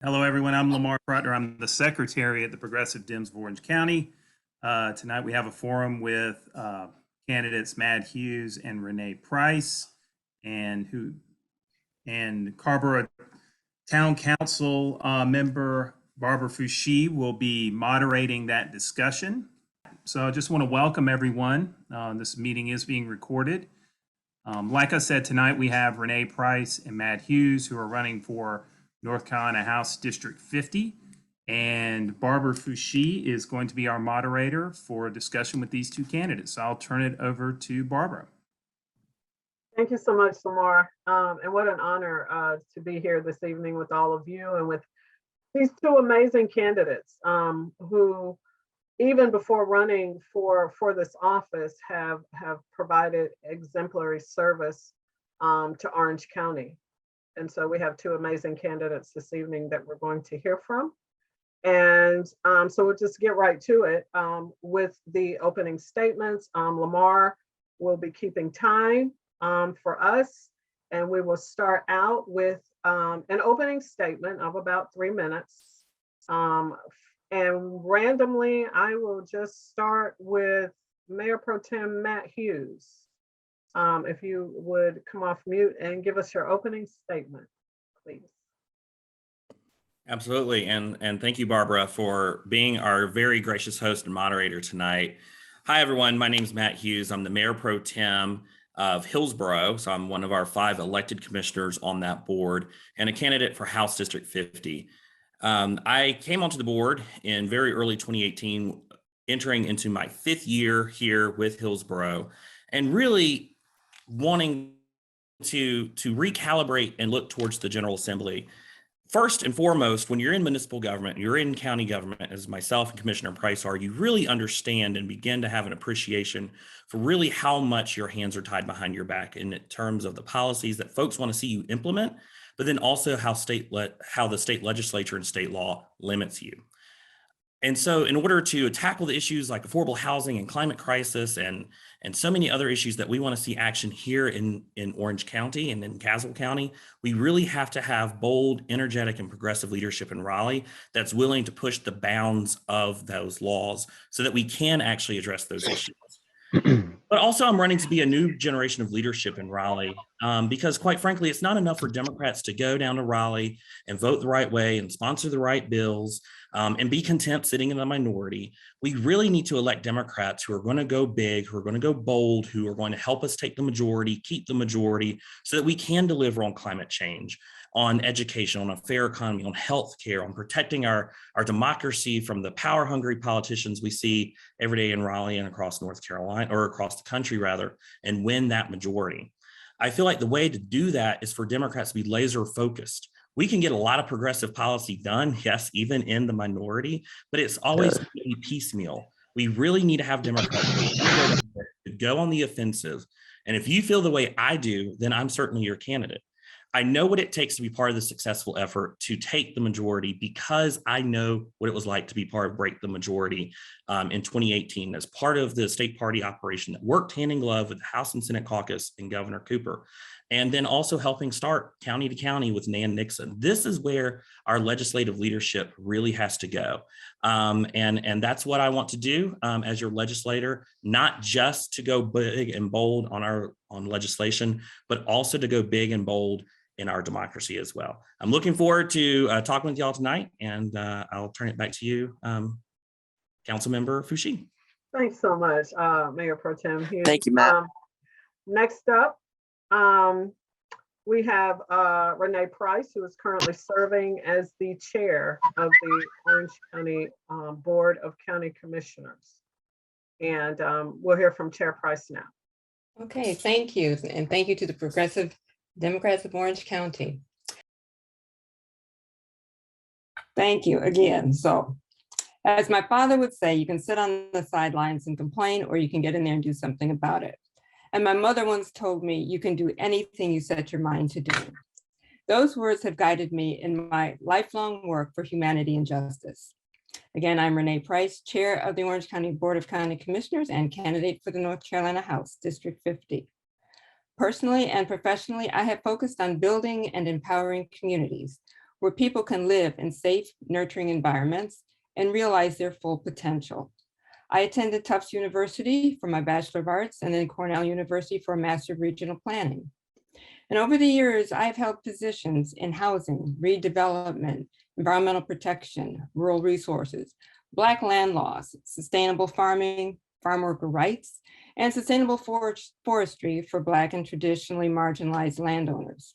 Hello, everyone. I'm Lamar Krutner. I'm the secretary at the Progressive Dems of Orange County. Tonight we have a forum with candidates Matt Hughes and Renee Price, and Carrboro Town Council member Barbara Fouché will be moderating that discussion. So I just want to welcome everyone. This meeting is being recorded. Like I said, tonight we have Renee Price and Matt Hughes, who are running for North Carolina House District 50, and Barbara Fouché is going to be our moderator for a discussion with these two candidates. So I'll turn it over to Barbara. Thank you so much, Lamar. And what an honor to be here this evening with all of you and with these two amazing candidates who, even before running for this office, have provided exemplary service to Orange County. And so we have two amazing candidates this evening that we're going to hear from. And so we'll just get right to it with the opening statements. Lamar will be keeping time for us, and we will start out with an opening statement of about 3 minutes. And randomly, I will just start with Mayor Pro Tem Matt Hughes. If you would come off mute and give us your opening statement, please. Absolutely, and thank you, Barbara, for being our very gracious host and moderator tonight. Hi, everyone. My name is Matt Hughes. I'm the Mayor Pro Tem of Hillsborough, so I'm one of our 5 elected commissioners on that board and a candidate for House District 50. I came onto the board in very early 2018, entering into my 5th year here with Hillsborough, and really wanting to recalibrate and look towards the General Assembly. First and foremost, when you're in municipal government, you're in county government, as myself and Commissioner Price are, you really understand and begin to have an appreciation for really how much your hands are tied behind your back in terms of the policies that folks want to see you implement, but then also how the state legislature and state law limits you. And so in order to tackle the issues like affordable housing and climate crisis and so many other issues that we want to see action here in Orange County and in Caswell County, we really have to have bold, energetic, and progressive leadership in Raleigh that's willing to push the bounds of those laws so that we can actually address those issues. But also I'm running to be a new generation of leadership in Raleigh because quite frankly, it's not enough for Democrats to go down to Raleigh and vote the right way and sponsor the right bills and be content sitting in the minority. We really need to elect Democrats who are going to go big, who are going to go bold, who are going to help us take the majority, keep the majority so that we can deliver on climate change, on education, on a fair economy, on healthcare, on protecting our democracy from the power-hungry politicians we see every day in Raleigh and across North Carolina, or across the country rather, and win that majority. I feel like the way to do that is for Democrats to be laser focused. We can get a lot of progressive policy done, yes, even in the minority, but it's always really piecemeal. We really need to have Democrats to go on the offensive. And if you feel the way I do, then I'm certainly your candidate. I know what it takes to be part of the successful effort to take the majority because I know what it was like to be part of Break the Majority in 2018 as part of the state party operation that worked hand in glove with the House and Senate caucus and Governor Cooper, and then also helping start county to county with Nan Nixon. This is where our legislative leadership really has to go. And that's what I want to do as your legislator, not just to go big and bold on legislation, but also to go big and bold in our democracy as well. I'm looking forward to talking with y'all tonight, and I'll turn it back to you, Councilmember Fouché. Thanks so much, Mayor Pro Tem Hughes. Thank you, Matt. Next up, we have Renee Price, who is currently serving as the chair of the Orange County Board of County Commissioners. And we'll hear from Chair Price now. Okay, thank you. And thank you to the Progressive Democrats of Orange County. Thank you again. So, as my father would say, you can sit on the sidelines and complain, or you can get in there and do something about it. And my mother once told me, you can do anything you set your mind to do. Those words have guided me in my lifelong work for humanity and justice. Again, I'm Renee Price, Chair of the Orange County Board of County Commissioners and candidate for the North Carolina House, District 50. Personally and professionally, I have focused on building and empowering communities where people can live in safe, nurturing environments and realize their full potential. I attended Tufts University for my Bachelor of Arts and then Cornell University for a Master of Regional Planning. And over the years, I've held positions in housing, redevelopment, environmental protection, rural resources, Black land laws, sustainable farming, farm worker rights, and sustainable forestry for Black and traditionally marginalized landowners.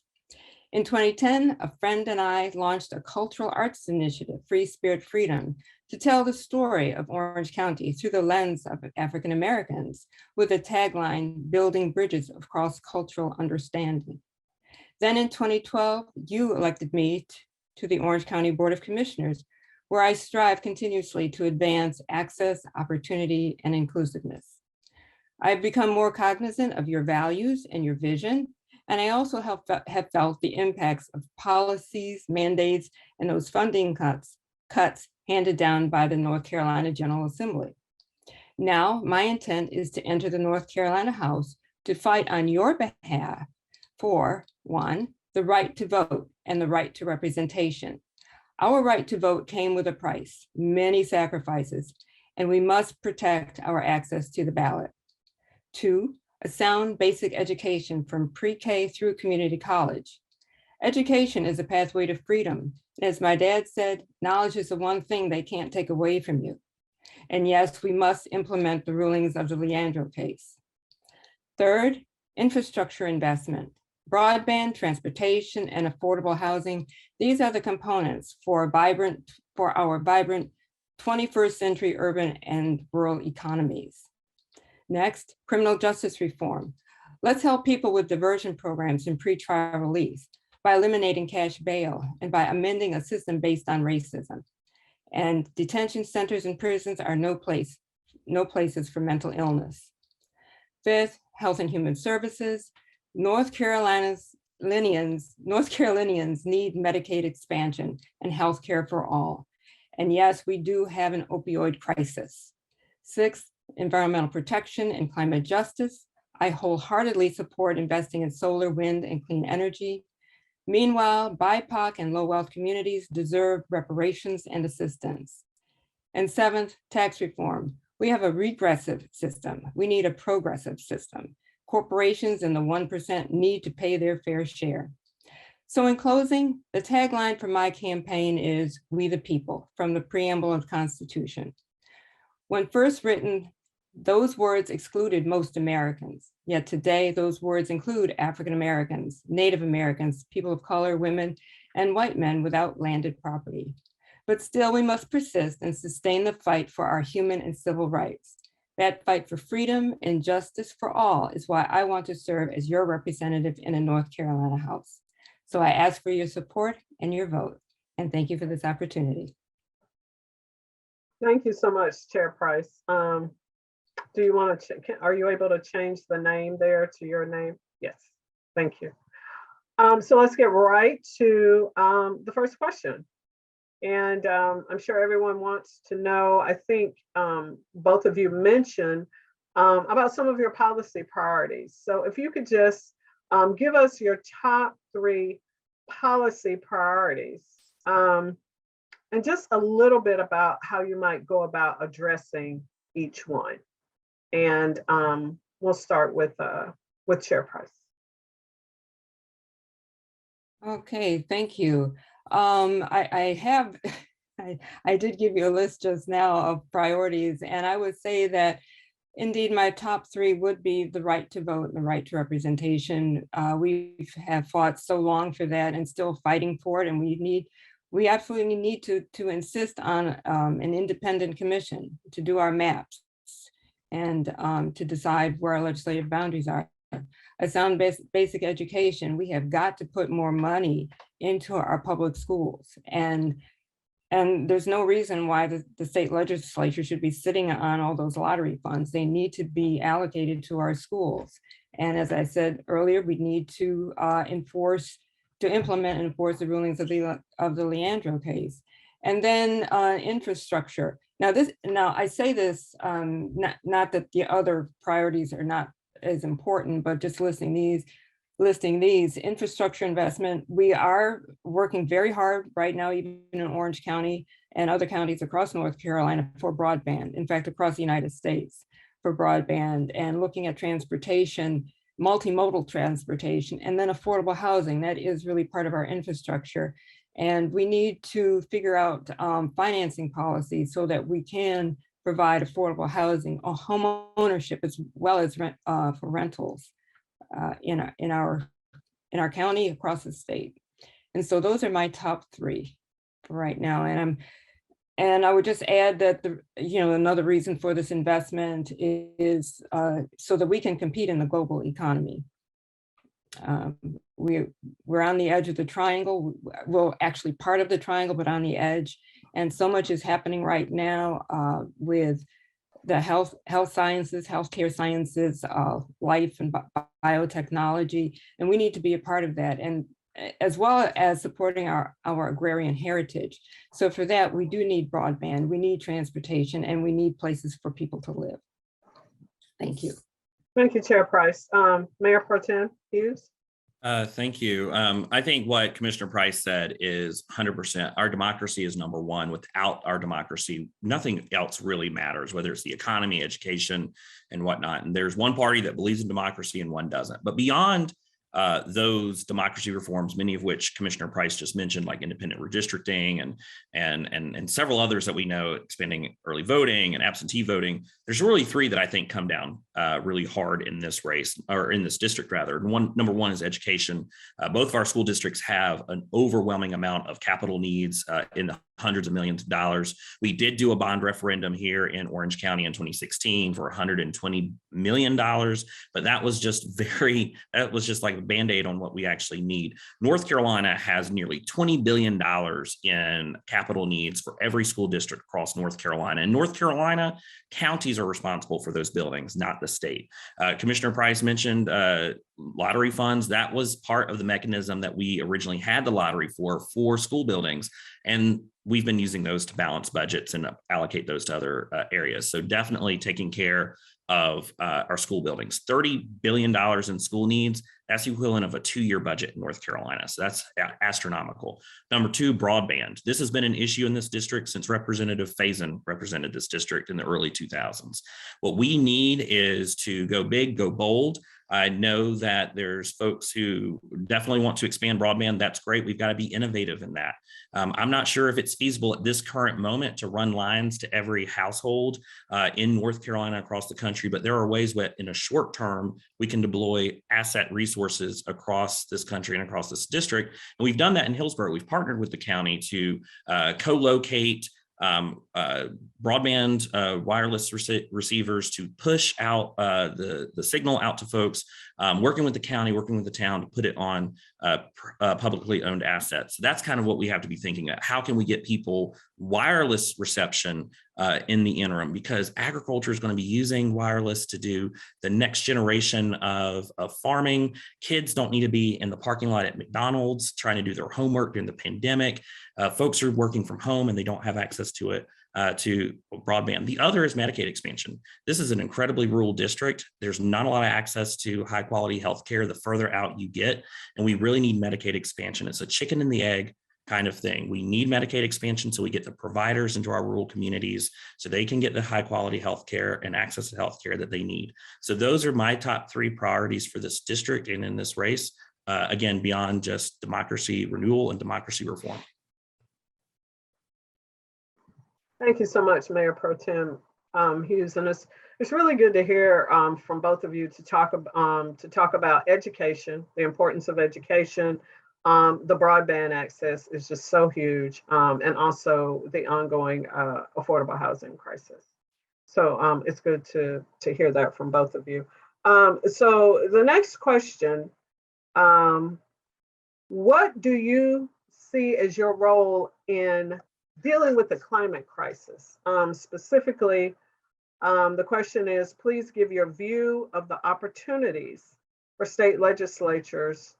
In 2010, a friend and I launched a cultural arts initiative, Free Spirit Freedom, to tell the story of Orange County through the lens of African Americans with a tagline, building bridges of cross-cultural understanding. Then in 2012, you elected me to the Orange County Board of Commissioners, where I strive continuously to advance access, opportunity, and inclusiveness. I've become more cognizant of your values and your vision, and I also have felt the impacts of policies, mandates, and those funding cuts handed down by the North Carolina General Assembly. Now, my intent is to enter the North Carolina House to fight on your behalf for, one, the right to vote and the right to representation. Our right to vote came with a price, many sacrifices, and we must protect our access to the ballot. Two, a sound basic education from pre-K through community college. Education is a pathway to freedom. As my dad said, knowledge is the one thing they can't take away from you. And yes, we must implement the rulings of the Leandro case. Third, infrastructure investment. Broadband, transportation, and affordable housing. These are the components for our vibrant 21st century urban and rural economies. Next, criminal justice reform. Let's help people with diversion programs and pretrial release by eliminating cash bail and by amending a system based on racism. And detention centers and prisons are no places for mental illness. Fifth, health and human services. North Carolinians need Medicaid expansion and health care for all. And yes, we do have an opioid crisis. Sixth, environmental protection and climate justice. I wholeheartedly support investing in solar, wind, and clean energy. Meanwhile, BIPOC and low wealth communities deserve reparations and assistance. And seventh, tax reform. We have a regressive system. We need a progressive system. Corporations and the 1% need to pay their fair share. So in closing, the tagline for my campaign is "We the People," from the preamble of the Constitution. When first written, those words excluded most Americans, yet today those words include African Americans, Native Americans, people of color, women, and white men without landed property. But still, we must persist and sustain the fight for our human and civil rights. That fight for freedom and justice for all is why I want to serve as your representative in a North Carolina House. So I ask for your support and your vote, and thank you for this opportunity. Thank you so much, Chair Price. Do you want to, are you able to change the name there to your name? Yes, thank you. So let's get right to the first question. And I'm sure everyone wants to know, I think both of you mentioned about some of your policy priorities. So if you could just give us your top 3 policy priorities and just a little bit about how you might go about addressing each one. And we'll start with Chair Price. Okay, thank you. I did give you a list just now of priorities, and I would say that indeed my top 3 would be the right to vote and the right to representation. We have fought so long for that and still fighting for it, and we absolutely need to insist on an independent commission to do our maps and to decide where our legislative boundaries are. A sound basic education, we have got to put more money into our public schools. And there's no reason why the state legislature should be sitting on all those lottery funds. They need to be allocated to our schools. And as I said earlier, we need to implement and enforce the rulings of the Leandro case. And then infrastructure. Now I say this, not that the other priorities are not as important, but just listing these. listing these. Infrastructure investment, we are working very hard right now, even in Orange County and other counties across North Carolina for broadband, in fact, across the United States for broadband, and looking at transportation, multimodal transportation, and then affordable housing. That is really part of our infrastructure. And we need to figure out financing policies so that we can provide affordable housing or home ownership as well as for rentals in our county, across the state. And so those are my top three for right now. And I would just add that another reason for this investment is so that we can compete in the global economy. We're on the edge of the triangle. Well, actually part of the triangle, but on the edge. And so much is happening right now with the health sciences, healthcare sciences, life and biotechnology, and we need to be a part of that, and as well as supporting our agrarian heritage. So for that, we do need broadband, we need transportation, and we need places for people to live. Thank you. Thank you, Chair Price. Mayor Pro Tem Hughes. Thank you. I think what Commissioner Price said is 100%. Our democracy is number one. Without our democracy, nothing else really matters, whether it's the economy, education, and whatnot. And there's one party that believes in democracy and one doesn't. But beyond those democracy reforms, many of which Commissioner Price just mentioned, like independent redistricting and several others that we know, expanding early voting and absentee voting. There's really three that I think come down really hard in this race, or in this district rather. And number one is education. Both of our school districts have an overwhelming amount of capital needs in the hundreds of millions of dollars. We did do a bond referendum here in Orange County in 2016 for $120 million, but that was just like a Band-Aid on what we actually need. North Carolina has nearly $20 billion in capital needs for every school district across North Carolina. In North Carolina, counties are responsible for those buildings, not the state. Commissioner Price mentioned lottery funds. That was part of the mechanism that we originally had the lottery for school buildings. And we've been using those to balance budgets and allocate those to other areas. So definitely taking care of our school buildings. $30 billion in school needs, that's the equivalent of a 2-year budget in North Carolina. So that's astronomical. Number two, broadband. This has been an issue in this district since Representative Faison represented this district in the early 2000s. What we need is to go big, go bold. I know that there's folks who definitely want to expand broadband. That's great. We've got to be innovative in that. I'm not sure if it's feasible at this current moment to run lines to every household in North Carolina, across the country, but there are ways that in a short term, we can deploy asset resources across this country and across this district. And we've done that in Hillsborough. We've partnered with the county to co-locate broadband wireless receivers to push out the signal out to folks, working with the county, working with the town to put it on publicly owned assets. So that's kind of what we have to be thinking of. How can we get people wireless reception in the interim? Because agriculture is going to be using wireless to do the next generation of farming. Kids don't need to be in the parking lot at McDonald's trying to do their homework during the pandemic. Folks are working from home and they don't have access to it, to broadband. The other is Medicaid expansion. This is an incredibly rural district. There's not a lot of access to high quality healthcare the further out you get, and we really need Medicaid expansion. It's a chicken and the egg kind of thing. We need Medicaid expansion so we get the providers into our rural communities so they can get the high quality healthcare and access to healthcare that they need. So those are my top three priorities for this district and in this race, again, beyond just democracy renewal and democracy reform. Thank you so much, Mayor Pro Tem Hughes. And it's really good to hear from both of you to talk about education, the importance of education. The broadband access is just so huge, and also the ongoing affordable housing crisis. So it's good to hear that from both of you. So the next question, what do you see as your role in dealing with the climate crisis? Specifically, the question is, please give your view of the opportunities for state legislators,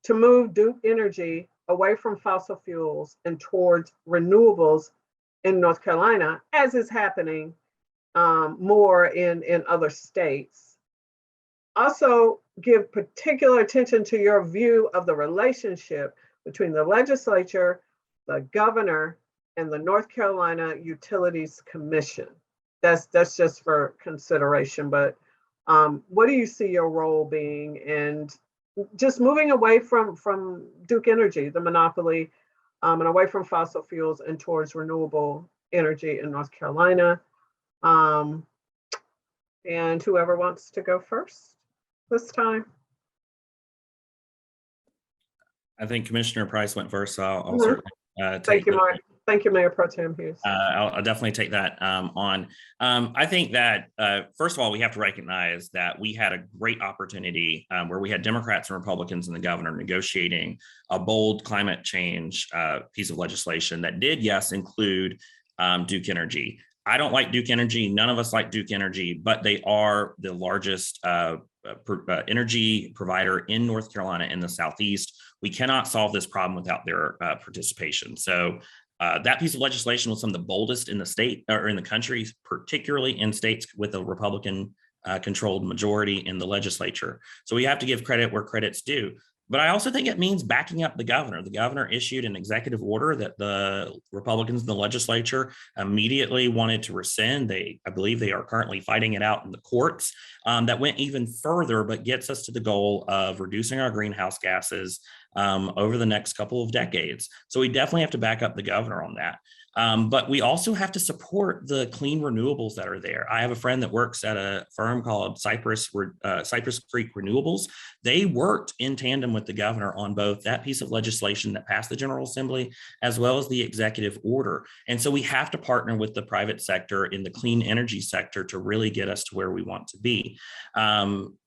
to move Duke Energy away from fossil fuels and towards renewables in North Carolina, as is happening more in other states. Also, give particular attention to your view of the relationship between the legislature, the governor, and the North Carolina Utilities Commission. That's just for consideration, but what do you see your role being? And just moving away from Duke Energy, the monopoly, and away from fossil fuels and towards renewable energy in North Carolina. And whoever wants to go first this time. I think Commissioner Price went first, so I'll Mhm. certainly Thank take you, the- Mark. Thank you, Mayor Pro Tem Hughes. I'll definitely take that on. I think that, first of all, we have to recognize that we had a great opportunity where we had Democrats and Republicans and the governor negotiating a bold climate change piece of legislation that did, yes, include Duke Energy. I don't like Duke Energy. None of us like Duke Energy, but they are the largest energy provider in North Carolina in the Southeast. We cannot solve this problem without their participation. So that piece of legislation was some of the boldest in the state or in the country, particularly in states with a Republican controlled majority in the legislature. So we have to give credit where credit's due. But I also think it means backing up the governor. The governor issued an executive order that the Republicans in the legislature immediately wanted to rescind. I believe they are currently fighting it out in the courts. That went even further, but gets us to the goal of reducing our greenhouse gases over the next couple of decades. So we definitely have to back up the governor on that. But we also have to support the clean renewables that are there. I have a friend that works at a firm called Cypress Creek Renewables. They worked in tandem with the governor on both that piece of legislation that passed the General Assembly, as well as the executive order. And so we have to partner with the private sector in the clean energy sector to really get us to where we want to be.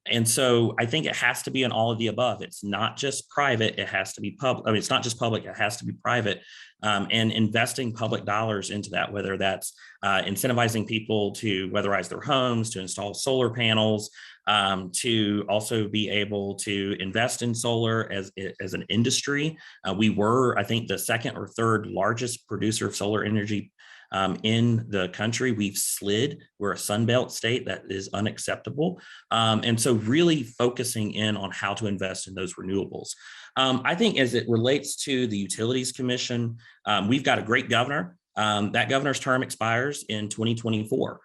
And so I think it has to be an all of the above. It's not just private, it has to be public. I mean, it's not just public, it has to be private. And investing public dollars into that, whether that's incentivizing people to weatherize their homes, to install solar panels, to also be able to invest in solar as an industry. We were, I think, the second or third largest producer of solar energy in the country. We've slid. We're a Sunbelt state. That is unacceptable. And so really focusing in on how to invest in those renewables. I think as it relates to the Utilities Commission, we've got a great governor. That governor's term expires in 2024.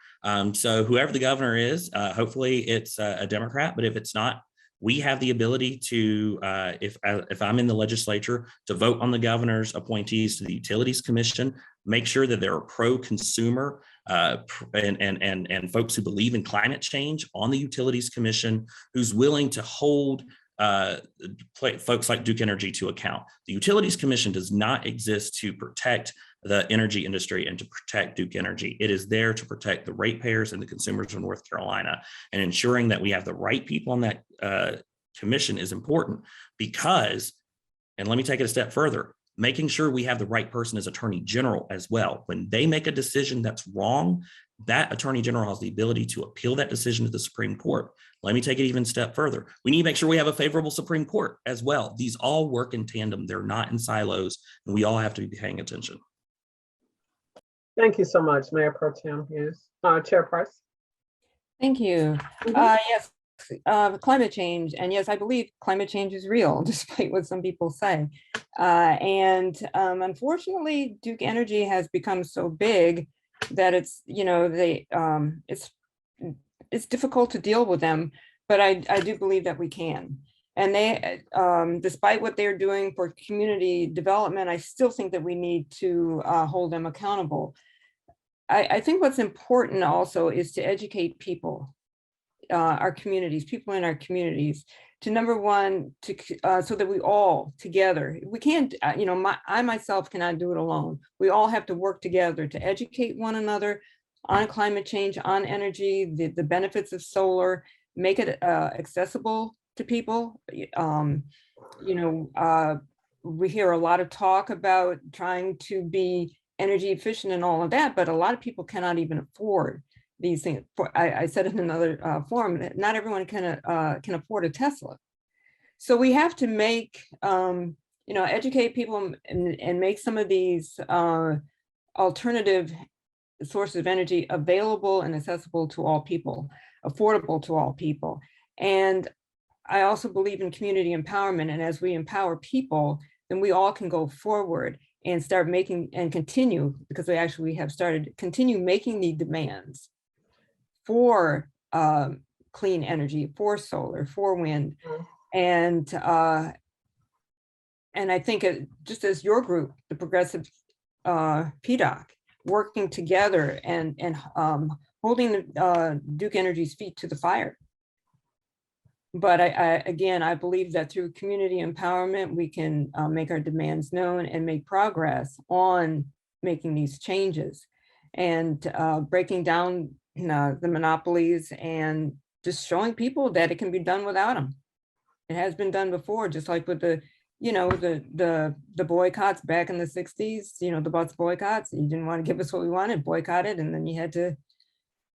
So whoever the governor is, hopefully it's a Democrat, but if it's not, we have the ability to, if I'm in the legislature, to vote on the governor's appointees to the Utilities Commission, make sure that there are pro-consumer and folks who believe in climate change on the Utilities Commission, who's willing to hold folks like Duke Energy to account. The Utilities Commission does not exist to protect the energy industry and to protect Duke Energy. It is there to protect the ratepayers and the consumers of North Carolina, and ensuring that we have the right people on that commission is important because, and let me take it a step further, making sure we have the right person as Attorney General as well. When they make a decision that's wrong, that Attorney General has the ability to appeal that decision to the Supreme Court. Let me take it even a step further. We need to make sure we have a favorable Supreme Court as well. These all work in tandem. They're not in silos, and we all have to be paying attention. Thank you so much, Mayor Pro Tem Hughes. Chair Price. Thank you. Yes, climate change. And yes, I believe climate change is real, despite what some people say. And unfortunately, Duke Energy has become so big that it's, it's difficult to deal with them, but I do believe that we can. And they, despite what they're doing for community development, I still think that we need to hold them accountable. I think what's important also is to educate people, our communities, people in our communities, to number one, so that we all together, we can't, I myself cannot do it alone. We all have to work together to educate one another on climate change, on energy, the benefits of solar, make it accessible to people. We hear a lot of talk about trying to be energy efficient and all of that, but a lot of people cannot even afford these things. I said in another forum that not everyone can afford a Tesla. So we have to make, educate people and make some of these alternative sources of energy available and accessible to all people, affordable to all people. And I also believe in community empowerment. And as we empower people, then we all can go forward and start making and continue, because we have started, continue making the demands for clean energy, for solar, for wind. And I think just as your group, the Progressive PDOC, working together and holding Duke Energy's feet to the fire. But I believe that through community empowerment, we can make our demands known and make progress on making these changes and breaking down the monopolies and just showing people that it can be done without them. It has been done before, just like with the boycotts back in the 60s, the bus boycotts. You didn't want to give us what we wanted, boycotted, and then you had to,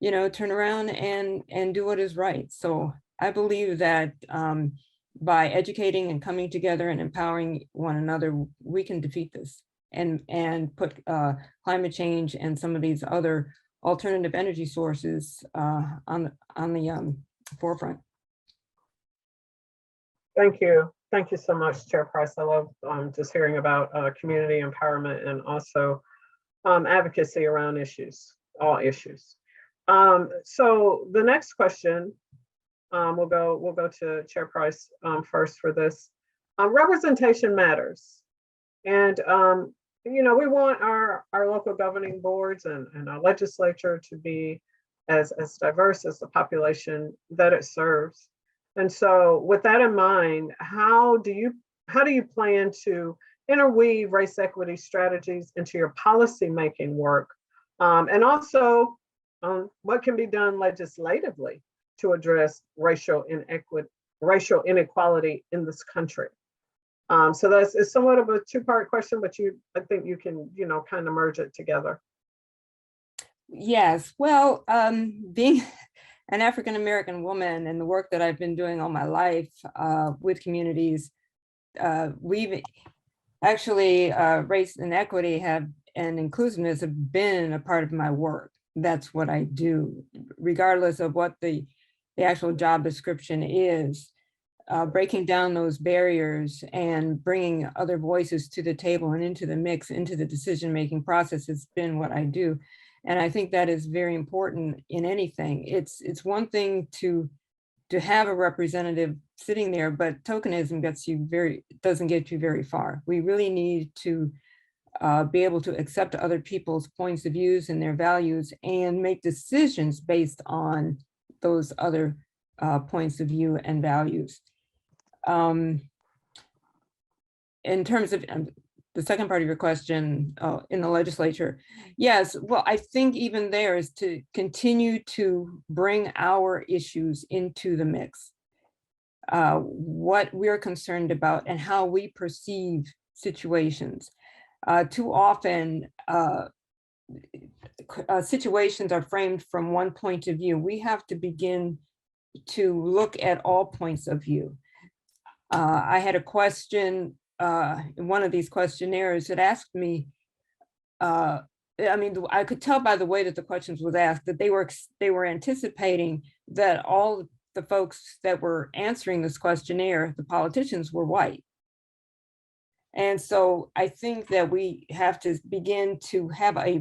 turn around and do what is right. So I believe that by educating and coming together and empowering one another, we can defeat this and put climate change and some of these other alternative energy sources on the forefront. Thank you. Thank you so much, Chair Price. I love just hearing about community empowerment and also advocacy around issues, all issues. So the next question, we'll go to Chair Price first for this. Representation matters, and we want our local governing boards and our legislature to be as diverse as the population that it serves. And so with that in mind, how do you plan to interweave race equity strategies into your policy making work? And also what can be done legislatively to address racial inequality in this country? So it's somewhat of a two-part question, but I think you can, kind of merge it together. Yes, well, being an African-American woman and the work that I've been doing all my life with communities, we've actually, race and equity and inclusiveness have been a part of my work. That's what I do, regardless of what the actual job description is. Breaking down those barriers and bringing other voices to the table and into the mix, into the decision-making process has been what I do. And I think that is very important in anything. It's one thing to have a representative sitting there, but tokenism doesn't get you very far. We really need to be able to accept other people's points of views and their values and make decisions based on those other points of view and values. In terms of the second part of your question, in the legislature, yes, well, I think even there is to continue to bring our issues into the mix, what we're concerned about and how we perceive situations. Too often, situations are framed from one point of view. We have to begin to look at all points of view. I had a question in one of these questionnaires that asked me, I could tell by the way that the questions was asked that they were anticipating that all the folks that were answering this questionnaire, the politicians, were white. And so I think that we have to begin to have I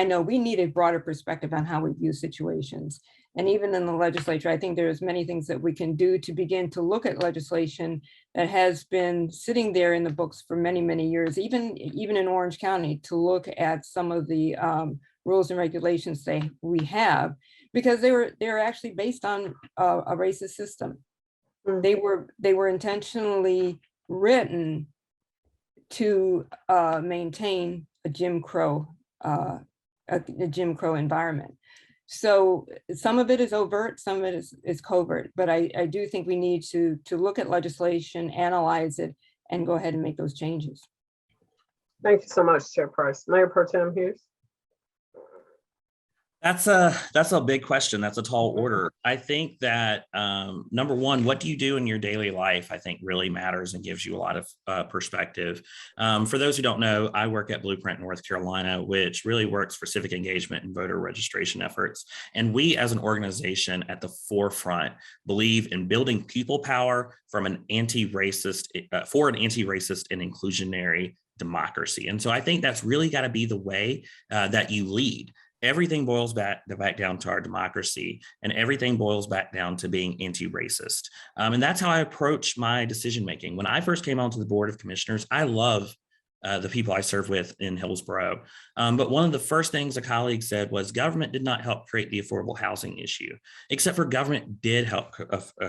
know we need a broader perspective on how we view situations. And even in the legislature, I think there's many things that we can do to begin to look at legislation that has been sitting there in the books for many, many years, even in Orange County, to look at some of the rules and regulations we have, because they're actually based on a racist system. Mm-hmm. They were intentionally written to maintain a Jim Crow environment. So some of it is overt, some of it is covert, but I do think we need to look at legislation, analyze it, and go ahead and make those changes. Thank you so much, Chair Price. Mayor Pro Tem Hughes. That's a big question. That's a tall order. I think that number one, what do you do in your daily life? I think really matters and gives you a lot of perspective. For those who don't know, I work at Blueprint North Carolina, which really works for civic engagement and voter registration efforts. And we, as an organization, at the forefront, believe in building people power from an anti-racist for an anti-racist and inclusionary democracy. And so I think that's really got to be the way that you lead. Everything boils back down to our democracy, and everything boils back down to being anti-racist. And that's how I approach my decision making. When I first came onto the Board of Commissioners, I love the people I serve with in Hillsborough. But one of the first things a colleague said was government did not help create the affordable housing issue, except for government did help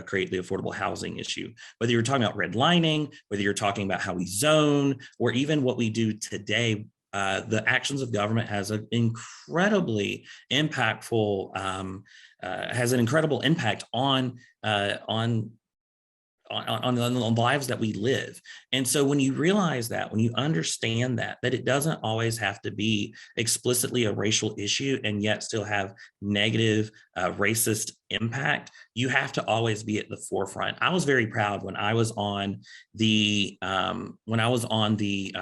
create the affordable housing issue. Whether you're talking about redlining, whether you're talking about how we zone, or even what we do today, the actions of government has an incredibly impactful, has an incredible impact on the lives that we live. And so when you realize that, when you understand that it doesn't always have to be explicitly a racial issue and yet still have negative racist impact, you have to always be at the forefront. I was very proud when I was on the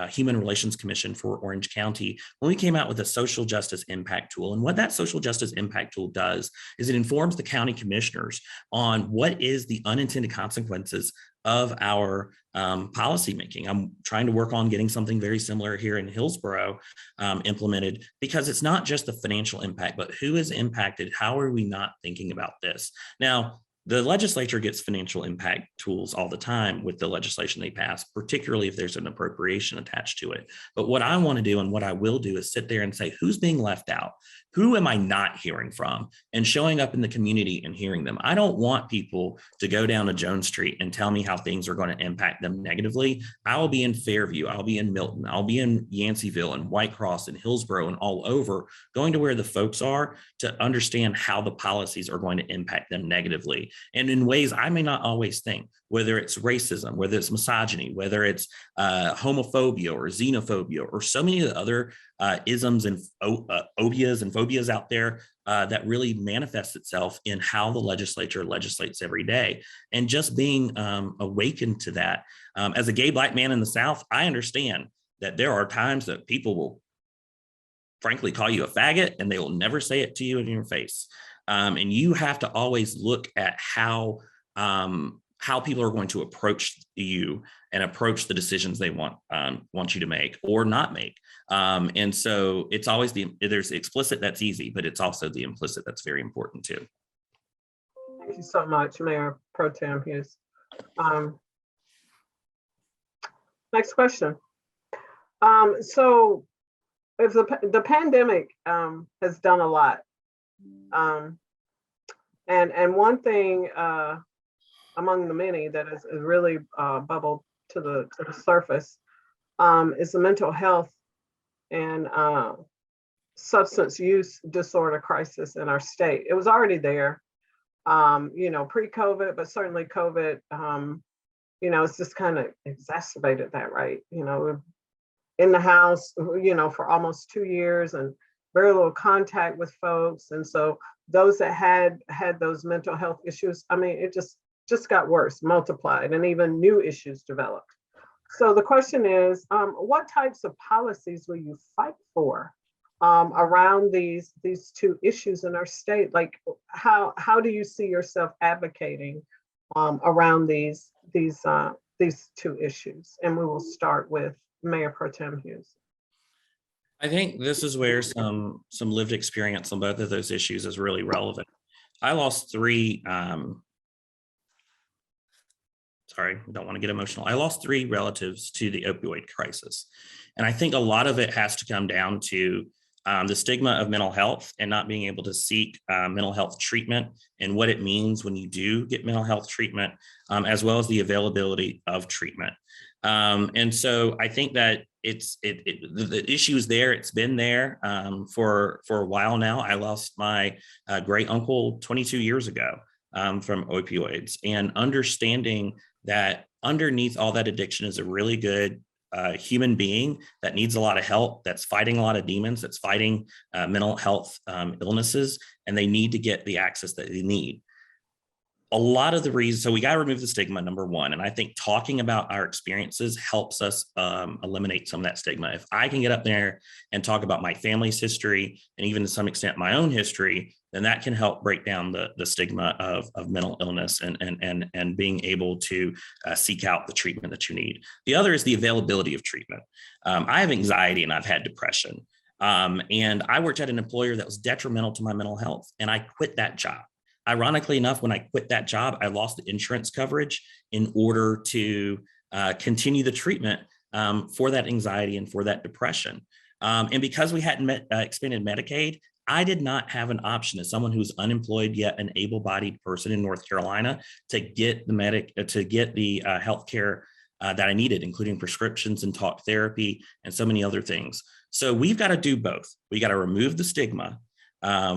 Human Relations Commission for Orange County, when we came out with a social justice impact tool. And what that social justice impact tool does is it informs the county commissioners on what is the unintended consequences of our policy making. I'm trying to work on getting something very similar here in Hillsborough implemented, because it's not just the financial impact, but who is impacted? How are we not thinking about this? Now, the legislature gets financial impact tools all the time with the legislation they pass, particularly if there's an appropriation attached to it. But what I want to do and what I will do is sit there and say, who's being left out? Who am I not hearing from? And showing up in the community and hearing them. I don't want people to go down to Jones Street and tell me how things are going to impact them negatively. I will be in Fairview, I'll be in Milton, I'll be in Yanceyville and White Cross and Hillsborough and all over, going to where the folks are to understand how the policies are going to impact them negatively. And in ways I may not always think, whether it's racism, whether it's misogyny, whether it's homophobia or xenophobia, or so many of the other isms and obias and phobias out there that really manifests itself in how the legislature legislates every day. And just being awakened to that. As a gay Black man in the South, I understand that there are times that people will frankly call you a faggot and they will never say it to you in your face. And you have to always look at how people are going to approach you and approach the decisions they want you to make or not make. And so it's always there's the explicit that's easy, but it's also the implicit that's very important too. Thank you so much, Mayor Pro Tem Hughes. Next question. So if the pandemic has done a lot, and one thing among the many that has really bubbled to the surface is the mental health and substance use disorder crisis in our state. It was already there, pre-COVID, but certainly COVID, it's just kind of exacerbated that, right? We're in the house, for almost 2 years and very little contact with folks. And so those that had those mental health issues, it just got worse, multiplied, and even new issues developed. So the question is, what types of policies will you fight for around these two issues in our state? Like, how do you see yourself advocating around these two issues? And we will start with Mayor Pro Tem Hughes. I think this is where some lived experience on both of those issues is really relevant. I lost three. Sorry, I don't want to get emotional. I lost 3 relatives to the opioid crisis. And I think a lot of it has to come down to the stigma of mental health and not being able to seek mental health treatment and what it means when you do get mental health treatment, as well as the availability of treatment. And so I think that the issue is there. It's been there for a while now. I lost my great uncle 22 years ago from opioids, and understanding that underneath all that addiction is a really good human being that needs a lot of help, that's fighting a lot of demons, that's fighting mental health illnesses, and they need to get the access that they need. A lot of the reasons, so we got to remove the stigma, number one. And I think talking about our experiences helps us eliminate some of that stigma. If I can get up there and talk about my family's history, and even to some extent my own history, then that can help break down the stigma of mental illness and being able to seek out the treatment that you need. The other is the availability of treatment. I have anxiety and I've had depression. And I worked at an employer that was detrimental to my mental health, and I quit that job. Ironically enough, when I quit that job, I lost the insurance coverage in order to continue the treatment for that anxiety and for that depression. And because we hadn't expanded Medicaid, I did not have an option as someone who's unemployed yet an able-bodied person in North Carolina to get the healthcare that I needed, including prescriptions and talk therapy and so many other things. So we've got to do both. We got to remove the stigma.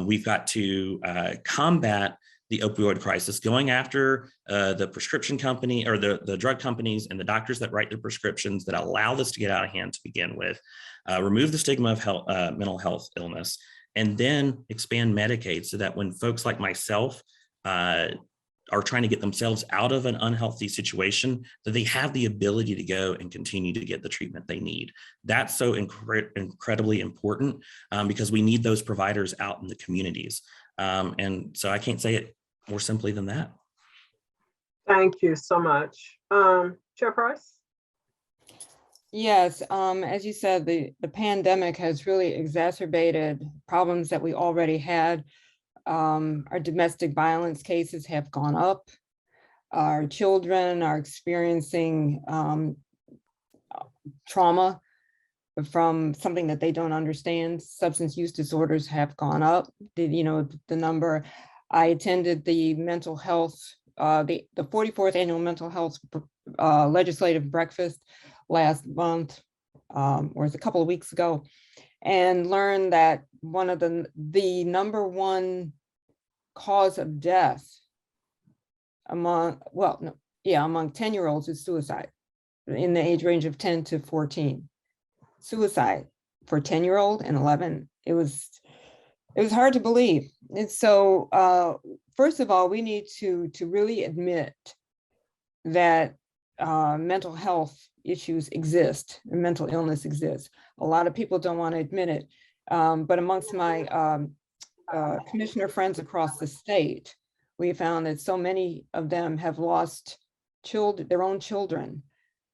We've got to combat the opioid crisis, going after the prescription company or the drug companies and the doctors that write the prescriptions that allow this to get out of hand to begin with, remove the stigma of mental health illness, and then expand Medicaid so that when folks like myself are trying to get themselves out of an unhealthy situation, that they have the ability to go and continue to get the treatment they need. That's so incredibly important because we need those providers out in the communities. And so I can't say it more simply than that. Thank you so much. Chair Price? Yes, as you said, the pandemic has really exacerbated problems that we already had. Our domestic violence cases have gone up. Our children are experiencing trauma from something that they don't understand. Substance use disorders have gone up. The number. I attended the mental health, the 44th annual mental health legislative breakfast last month, or it was a couple of weeks ago, and learned that one of the number one cause of death among 10-year-olds is suicide in the age range of 10 to 14. Suicide for 10-year-old and 11. It was hard to believe. And so first of all, we need to really admit that mental health issues exist and mental illness exists. A lot of people don't want to admit it, but amongst my commissioner friends across the state, we found that so many of them have lost their own children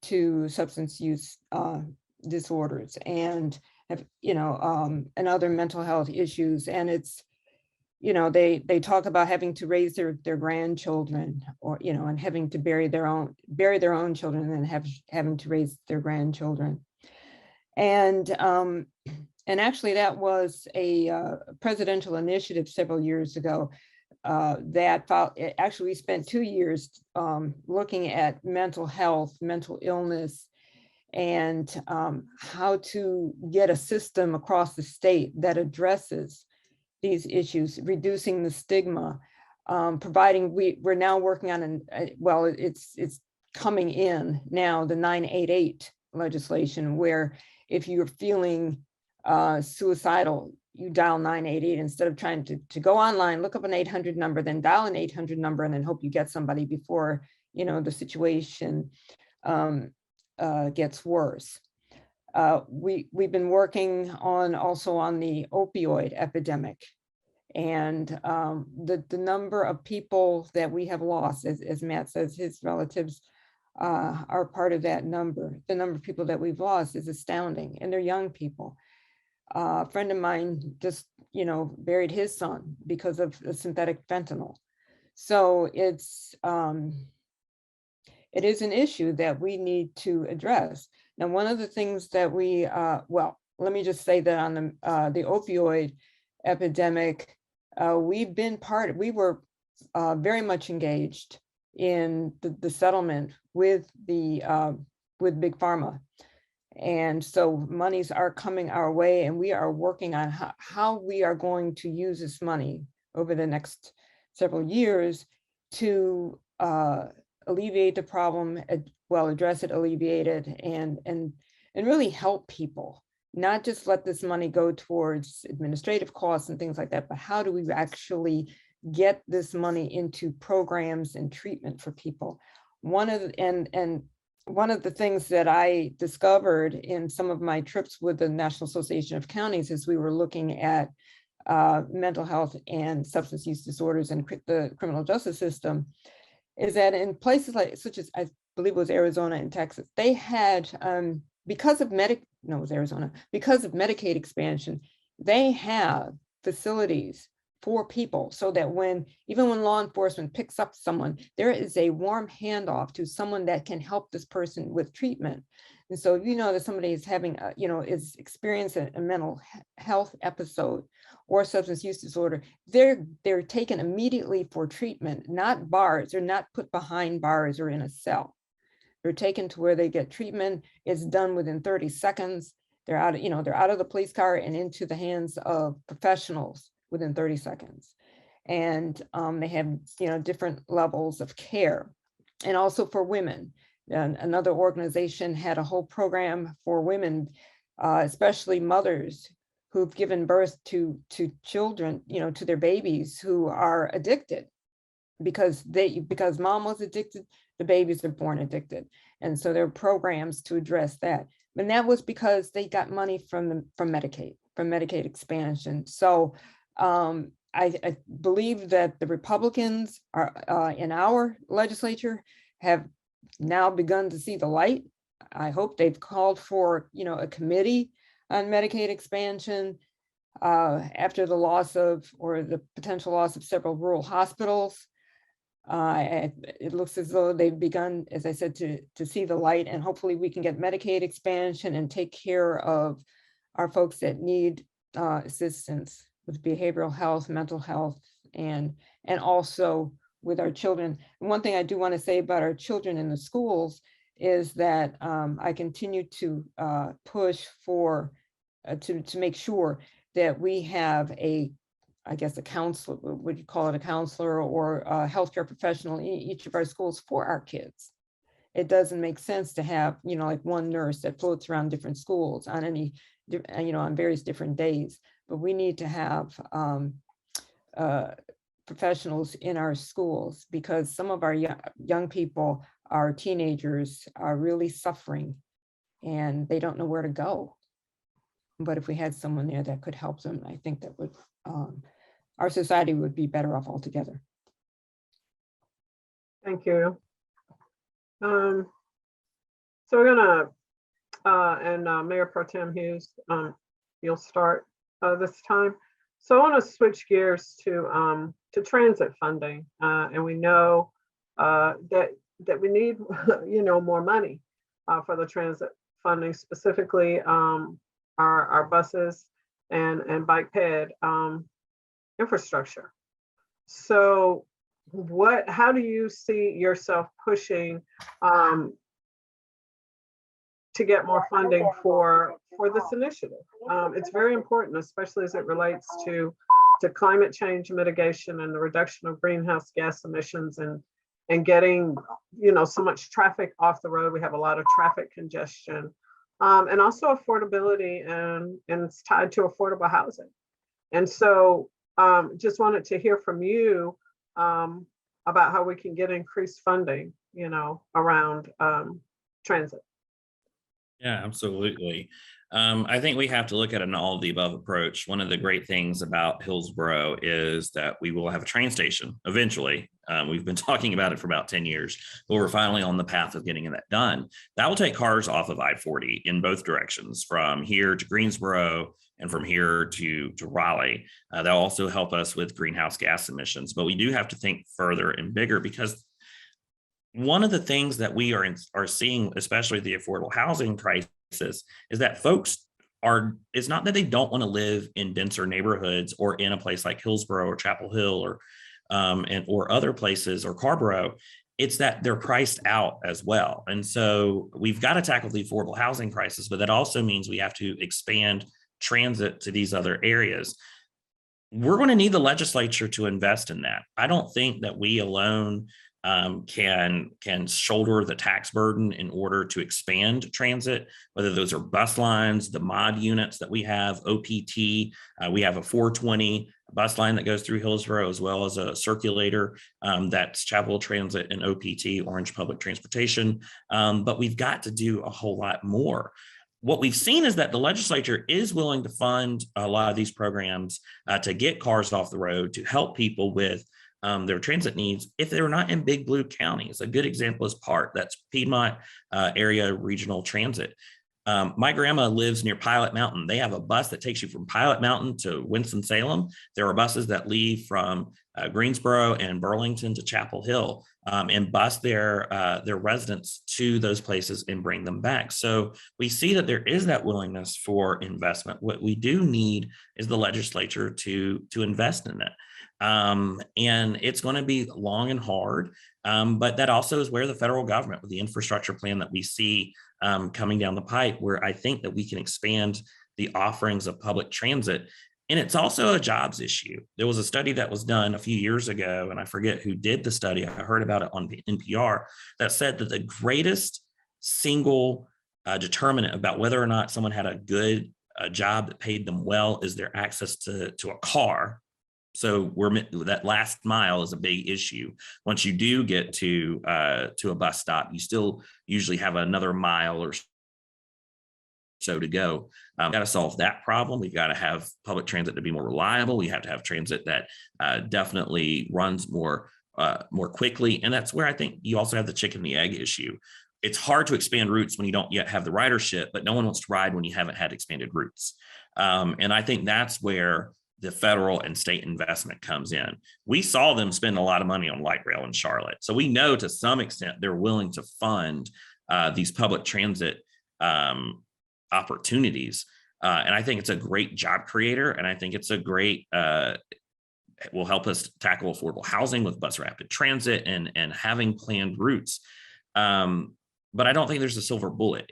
to substance use disorders and have, and other mental health issues. And it's, they talk about having to raise their grandchildren, or and having to bury their own children, and having to raise their grandchildren. And actually that was a presidential initiative several years ago actually we spent 2 years looking at mental health, mental illness, and how to get a system across the state that addresses these issues, reducing the stigma, providing, we're now working on, it's coming in now, the 988 legislation, where if you're feeling suicidal, you dial 988 instead of trying to go online, look up an 800 number, then dial an 800 number, and then hope you get somebody before, the situation gets worse. We've been working also on the opioid epidemic, and the number of people that we have lost, as Matt says, his relatives are part of that number. The number of people that we've lost is astounding, and they're young people. A friend of mine just, buried his son because of synthetic fentanyl. So it is an issue that we need to address. Now, one of the things that we, let me just say that on the opioid epidemic, we were very much engaged in the settlement with Big Pharma. And so monies are coming our way, and we are working on how we are going to use this money over the next several years to alleviate the problem, address it, alleviate it, and and really help people, not just let this money go towards administrative costs and things like that, but how do we actually get this money into programs and treatment for people? One of the things that I discovered in some of my trips with the National Association of Counties is we were looking at mental health and substance use disorders and the criminal justice system, is that in places like, such as I believe it was Arizona and Texas, they had because of Medicaid expansion, they have facilities for people so that even when law enforcement picks up someone, there is a warm handoff to someone that can help this person with treatment. And so if you know that somebody is having, is experiencing a mental health episode or substance use disorder, they're taken immediately for treatment, not bars. They're not put behind bars or in a cell. They're taken to where they get treatment. It's done within 30 seconds. They're out of the police car and into the hands of professionals within 30 seconds. And they have, different levels of care. And also for women, and another organization had a whole program for women, especially mothers who've given birth to children, to their babies who are addicted because mom was addicted, the babies are born addicted. And so there are programs to address that. And that was because they got money from Medicaid expansion. So I believe that the Republicans are in our legislature have now begun to see the light. I hope they've called for, a committee on Medicaid expansion after the loss of, or the potential loss of, several rural hospitals. It looks as though they've begun, as I said, to see the light, and hopefully we can get Medicaid expansion and take care of our folks that need assistance with behavioral health, mental health, and also with our children. And one thing I do want to say about our children in the schools is that I continue to push for to make sure that we have a counselor, would you call it a counselor or a healthcare professional in each of our schools for our kids. It doesn't make sense to have, like one nurse that floats around different schools on on various different days, but we need to have professionals in our schools, because some of our young people, our teenagers, are really suffering and they don't know where to go. But if we had someone there that could help them, I think that would, our society would be better off altogether. Thank you. So we're gonna, and Mayor Pro Tem Hughes, you'll start this time. So I want to switch gears to transit funding, and we know that we need, more money for the transit funding, specifically our buses and bike ped infrastructure. So how do you see yourself pushing to get more funding for this initiative? It's very important, especially as it relates to climate change mitigation and the reduction of greenhouse gas emissions, and getting, so much traffic off the road. We have a lot of traffic congestion, and also affordability, and it's tied to affordable housing. And so just wanted to hear from you about how we can get increased funding, around transit. Yeah, absolutely. I think we have to look at an all of the above approach. One of the great things about Hillsborough is that we will have a train station eventually. We've been talking about it for about 10 years, but we're finally on the path of getting that done. That will take cars off of I-40 in both directions, from here to Greensboro and from here to Raleigh. That'll also help us with greenhouse gas emissions, but we do have to think further and bigger, because one of the things that we are seeing, especially the affordable housing crisis, is that folks it's not that they don't want to live in denser neighborhoods or in a place like Hillsborough or Chapel Hill or other places, or Carborough. It's that they're priced out as well. And so we've got to tackle the affordable housing crisis, but that also means we have to expand transit to these other areas. We're going to need the legislature to invest in that. I don't think that we alone can shoulder the tax burden in order to expand transit, whether those are bus lines, the mod units that we have, OPT. We have a 420 bus line that goes through Hillsborough, as well as a circulator that's Chapel Transit and OPT, Orange Public Transportation. But we've got to do a whole lot more. What we've seen is that the legislature is willing to fund a lot of these programs to get cars off the road, to help people with their transit needs if they're not in big blue counties. A good example is PART, that's Piedmont Area Regional Transit. My grandma lives near Pilot Mountain. They have a bus that takes you from Pilot Mountain to Winston-Salem. There are buses that leave from Greensboro and Burlington to Chapel Hill and bus their residents to those places and bring them back. So we see that there is that willingness for investment. What we do need is the legislature to invest in it. And it's going to be long and hard, but that also is where the federal government, with the infrastructure plan that we see coming down the pipe, where I think that we can expand the offerings of public transit. And it's also a jobs issue. There was a study that was done a few years ago, and I forget who did the study. I heard about it on NPR, that said that the greatest single determinant about whether or not someone had a good job that paid them well is their access to a car. So that last mile is a big issue. Once you do get to a bus stop, you still usually have another mile or so to go. Got to solve that problem. We've got to have public transit to be more reliable. We have to have transit that definitely runs more quickly. And that's where I think you also have the chicken and the egg issue. It's hard to expand routes when you don't yet have the ridership, but no one wants to ride when you haven't had expanded routes. And I think that's where the federal and state investment comes in. We saw them spend a lot of money on light rail in Charlotte. So we know to some extent they're willing to fund these public transit opportunities. And I think it's a great job creator. And I think it's a great, will help us tackle affordable housing with bus rapid transit and having planned routes. But I don't think there's a silver bullet.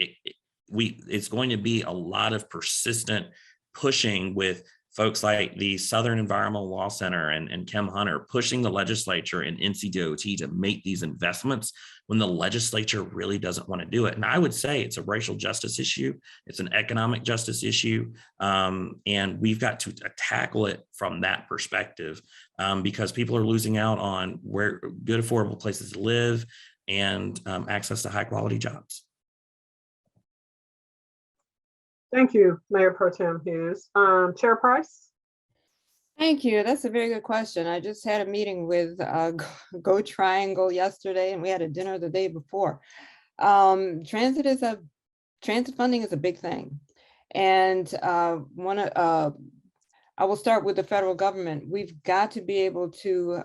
It's going to be a lot of persistent pushing with folks like the Southern Environmental Law Center and Kim Hunter pushing the legislature and NCDOT to make these investments when the legislature really doesn't want to do it. And I would say it's a racial justice issue. It's an economic justice issue. And we've got to tackle it from that perspective because people are losing out on where good, affordable places to live and access to high quality jobs. Thank you, Mayor Pro Tem Hughes. Chair Price? Thank you. That's a very good question. I just had a meeting with Go Triangle yesterday, and we had a dinner the day before. Transit funding is a big thing. And I will start with the federal government. We've got to be able to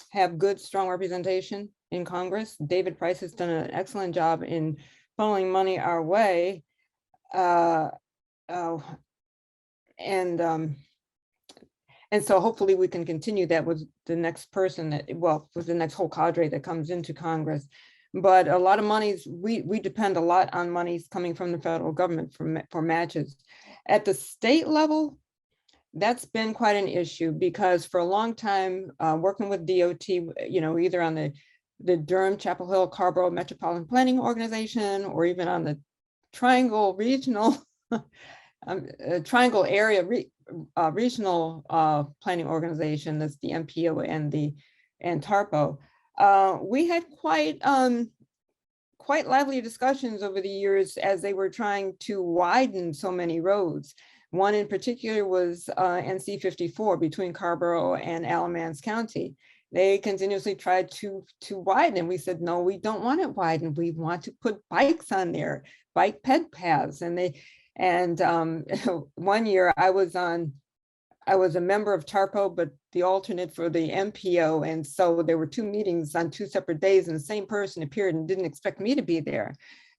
have good, strong representation in Congress. David Price has done an excellent job in funneling money our way. And so hopefully we can continue that with the next person with the next whole cadre that comes into Congress. But a lot of monies, we depend a lot on monies coming from the federal government for matches. At the state level, that's been quite an issue because for a long time, working with DOT, either on the Durham, Chapel Hill, Carrboro Metropolitan Planning Organization, or even on the Triangle Regional, Triangle Area Regional Planning Organization, that's the MPO and TARPO. We had quite lively discussions over the years as they were trying to widen so many roads. One in particular was NC 54 between Carrboro and Alamance County. They continuously tried to widen, and we said, no, we don't want it widened. We want to put bikes on there, bike ped paths. And one year I was a member of TARPO, but the alternate for the MPO. And so there were two meetings on two separate days, and the same person appeared and didn't expect me to be there,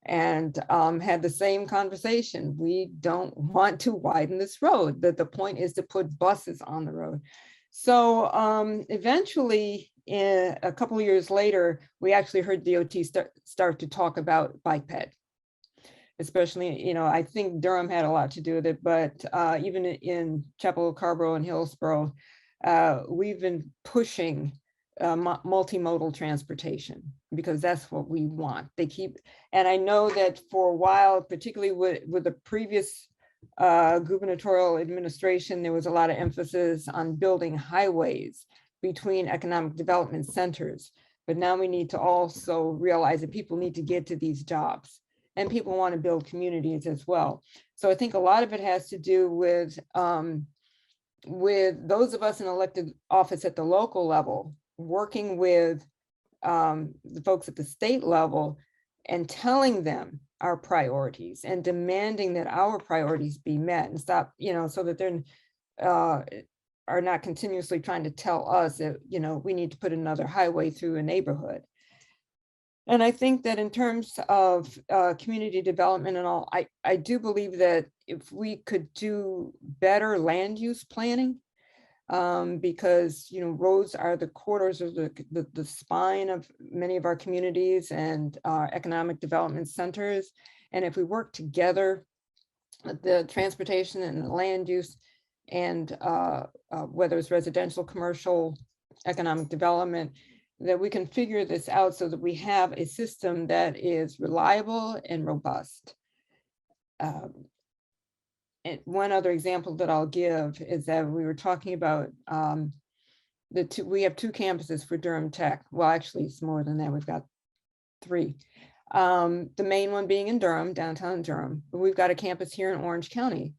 and had the same conversation. We don't want to widen this road. The point is to put buses on the road. So eventually, a couple of years later, we actually heard DOT start to talk about bike ped. Especially, I think Durham had a lot to do with it, but even in Chapel Hill, Carrboro, and Hillsborough, we've been pushing multimodal transportation, because that's what we want. And I know that for a while, particularly with the previous gubernatorial administration, there was a lot of emphasis on building highways between economic development centers. But now we need to also realize that people need to get to these jobs, and people want to build communities as well. So I think a lot of it has to do with those of us in elected office at the local level, working with the folks at the state level and telling them our priorities and demanding that our priorities be met, and stop, so that they're are not continuously trying to tell us that, we need to put another highway through a neighborhood. And I think that in terms of community development and all, I do believe that if we could do better land use planning, because roads are the corridors of the spine of many of our communities and economic development centers. And if we work together, the transportation and the land use, and whether it's residential, commercial, economic development, that we can figure this out so that we have a system that is reliable and robust. And one other example that I'll give is that we were talking about we have 2 campuses for Durham Tech. Well, actually, it's more than that. We've got 3. The main one being in Durham, downtown Durham. But we've got a campus here in Orange County.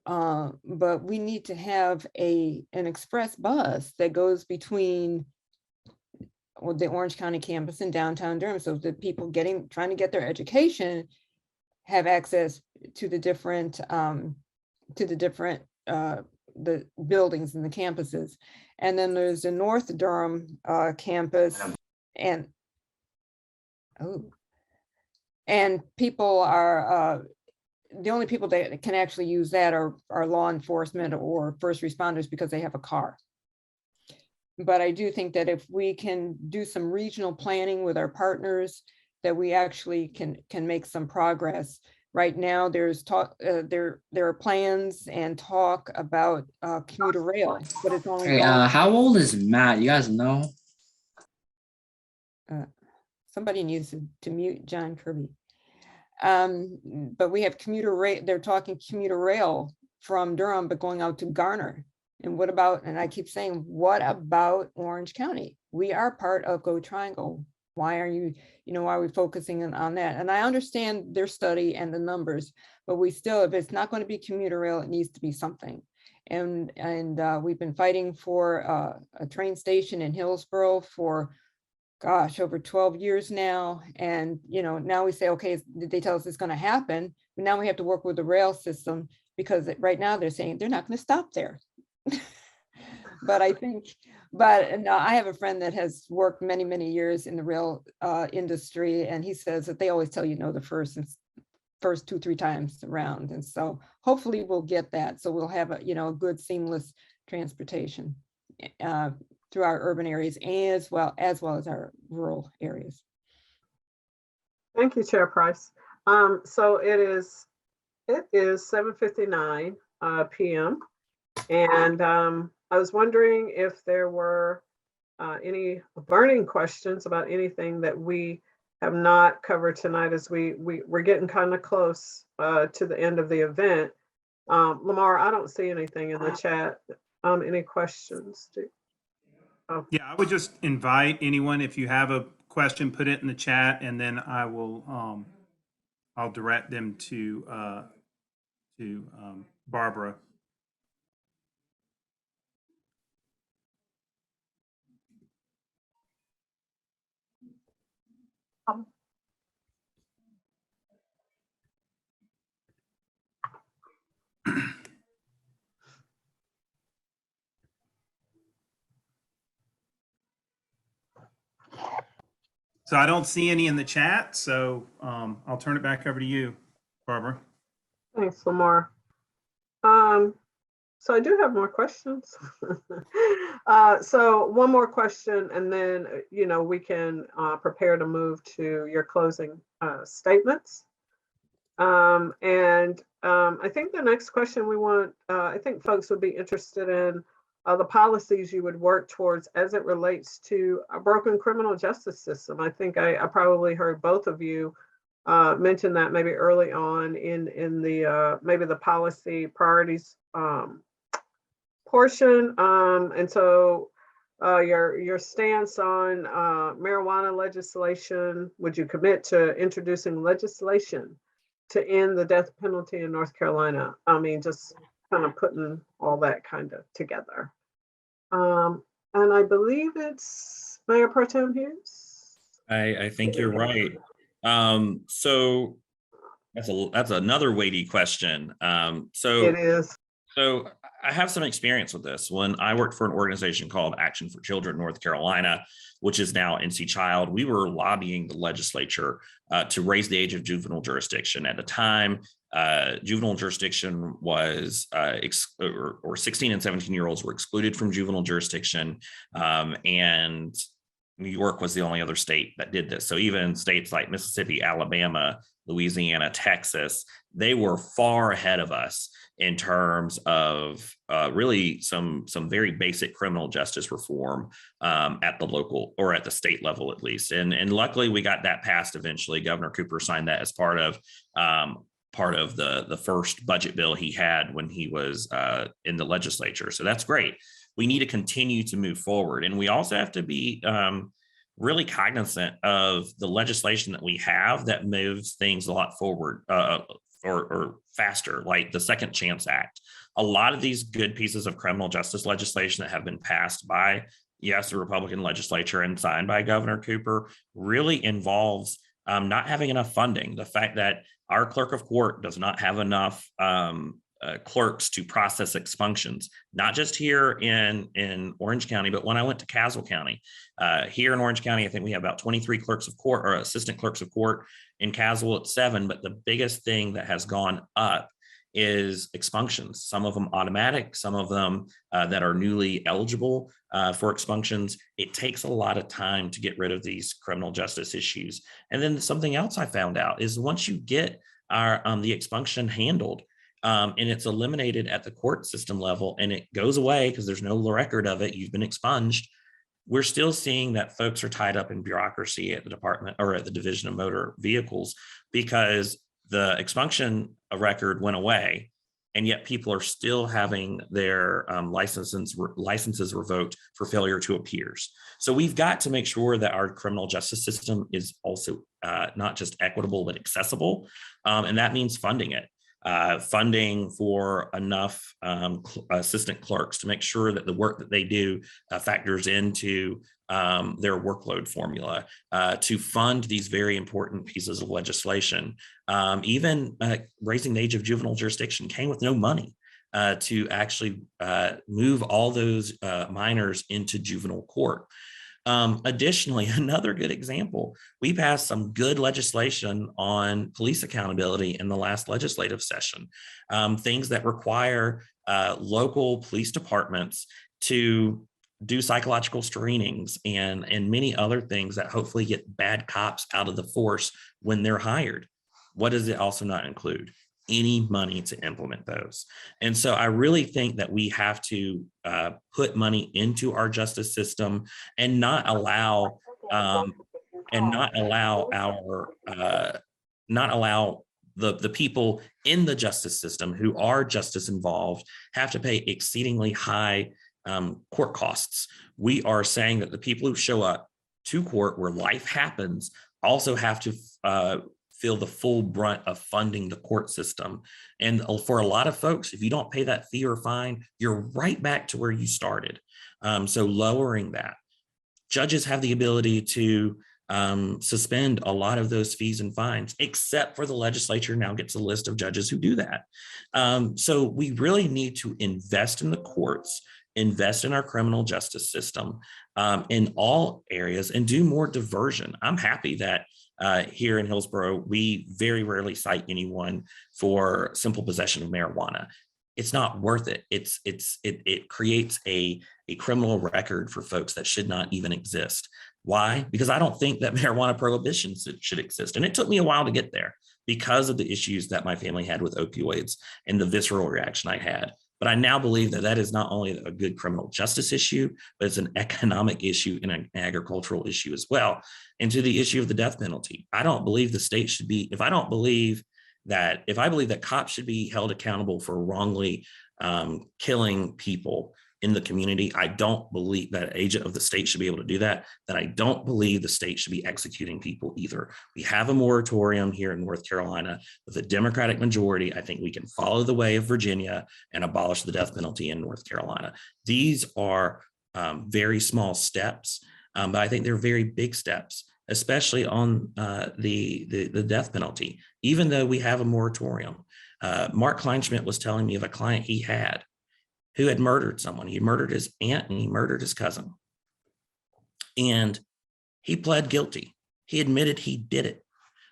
But we need to have an express bus that goes between the Orange County campus and downtown Durham, so that people trying to get their education have access to the different the buildings and the campuses. And then there's the North Durham campus, and people are the only people that can actually use that are law enforcement or first responders, because they have a car. But I do think that if we can do some regional planning with our partners, that we actually can make some progress. Right now, there's talk, there are plans and talk about commuter rail, but it's only how old is Matt? You guys know? Somebody needs to mute John Kirby. But we have commuter rail. They're talking commuter rail from Durham, but going out to Garner. And what about, and I keep saying, what about Orange County? We are part of Go Triangle. Why are we focusing on that? And I understand their study and the numbers, but we still, if it's not going to be commuter rail, it needs to be something. And we've been fighting for a train station in Hillsborough for, gosh, over 12 years now. And, now we say, okay, they tell us it's going to happen, but now we have to work with the rail system, because right now they're saying they're not going to stop there. But I have a friend that has worked many, many years in the rail industry, and he says that they always tell the first 2-3 times around. And so hopefully we'll get that. So we'll have a good seamless transportation through our urban areas as well as our rural areas. Thank you, Chair Price. So it is 7:59 p.m. And I was wondering if there were any burning questions about anything that we have not covered tonight, as we're getting kind of close to the end of the event. Lamar, I don't see anything in the chat. Any questions? Yeah, I would just invite anyone, if you have a question, put it in the chat, and then I will I'll direct them to Barbara. So I don't see any in the chat, so I'll turn it back over to you, Barbara. Thanks, Lamar. So I do have more questions. So one more question, and then we can prepare to move to your closing statements. I think the next question we want, I think folks would be interested in the policies you would work towards as it relates to a broken criminal justice system. I think I probably heard both of you mention that maybe early on in the maybe the policy priorities portion. And so your stance on marijuana legislation, would you commit to introducing legislation to end the death penalty in North Carolina? I mean, just kind of putting all that kind of together. And I believe it's Mayor Pro Tem Hughes. I think you're right. So that's another weighty question. It is. So I have some experience with this. When I worked for an organization called Action for Children North Carolina, which is now NC Child, we were lobbying the legislature to raise the age of juvenile jurisdiction. At the time, juvenile jurisdiction was, or 16 and 17-year-olds were excluded from juvenile jurisdiction, and New York was the only other state that did this. So even states like Mississippi, Alabama, Louisiana, Texas, they were far ahead of us in terms of really some very basic criminal justice reform at the local or at the state level, at least. And luckily we got that passed eventually. Governor Cooper signed that as part of the first budget bill he had when he was in the legislature. So that's great. We need to continue to move forward. And we also have to be really cognizant of the legislation that we have that moves things a lot forward or faster, like the Second Chance Act. A lot of these good pieces of criminal justice legislation that have been passed by, yes, the Republican legislature and signed by Governor Cooper really involves not having enough funding. The fact that our clerk of court does not have enough clerks to process expunctions, not just here in Orange County, but when I went to Caswell County. Here in Orange County, I think we have about 23 clerks of court or assistant clerks of court. In Caswell, it's 7, but the biggest thing that has gone up is expunctions. Some of them automatic, some of them that are newly eligible for expunctions. It takes a lot of time to get rid of these criminal justice issues. And then something else I found out is once you get the expunction handled, and it's eliminated at the court system level and it goes away because there's no record of it, you've been expunged, we're still seeing that folks are tied up in bureaucracy at the department or at the Division of Motor Vehicles because the expunction record went away, and yet people are still having their licenses revoked for failure to appears. So we've got to make sure that our criminal justice system is also not just equitable, but accessible. And that means funding it. Funding for enough assistant clerks to make sure that the work that they do factors into their workload formula, to fund these very important pieces of legislation. Even raising the age of juvenile jurisdiction came with no money to actually move all those minors into juvenile court. Additionally, another good example, we passed some good legislation on police accountability in the last legislative session. Things that require local police departments to do psychological screenings and many other things that hopefully get bad cops out of the force when they're hired. What does it also not include? Any money to implement those. And so I really think that we have to put money into our justice system and not allow the people in the justice system who are justice involved have to pay exceedingly high court costs. We are saying that the people who show up to court where life happens also have to feel the full brunt of funding the court system. And for a lot of folks, if you don't pay that fee or fine, you're right back to where you started. So lowering that. Judges have the ability to suspend a lot of those fees and fines, except for the legislature now gets a list of judges who do that. So we really need to invest in the courts, invest in our criminal justice system in all areas, and do more diversion. I'm happy that here in Hillsborough, we very rarely cite anyone for simple possession of marijuana. It's not worth it. It creates a criminal record for folks that should not even exist. Why? Because I don't think that marijuana prohibition should exist. And it took me a while to get there because of the issues that my family had with opioids and the visceral reaction I had. But I now believe that that is not only a good criminal justice issue, but it's an economic issue and an agricultural issue as well. And to the issue of the death penalty, I don't believe the state should be, if I believe that cops should be held accountable for wrongly killing people in the community, I don't believe that agent of the state should be able to do that. Then I don't believe the state should be executing people either. We have a moratorium here in North Carolina with a Democratic majority. I think we can follow the way of Virginia and abolish the death penalty in North Carolina. These are very small steps, but I think they're very big steps, especially on the death penalty, even though we have a moratorium. Mark Kleinschmidt was telling me of a client he had who had murdered someone. He murdered his aunt and he murdered his cousin. And he pled guilty. He admitted he did it.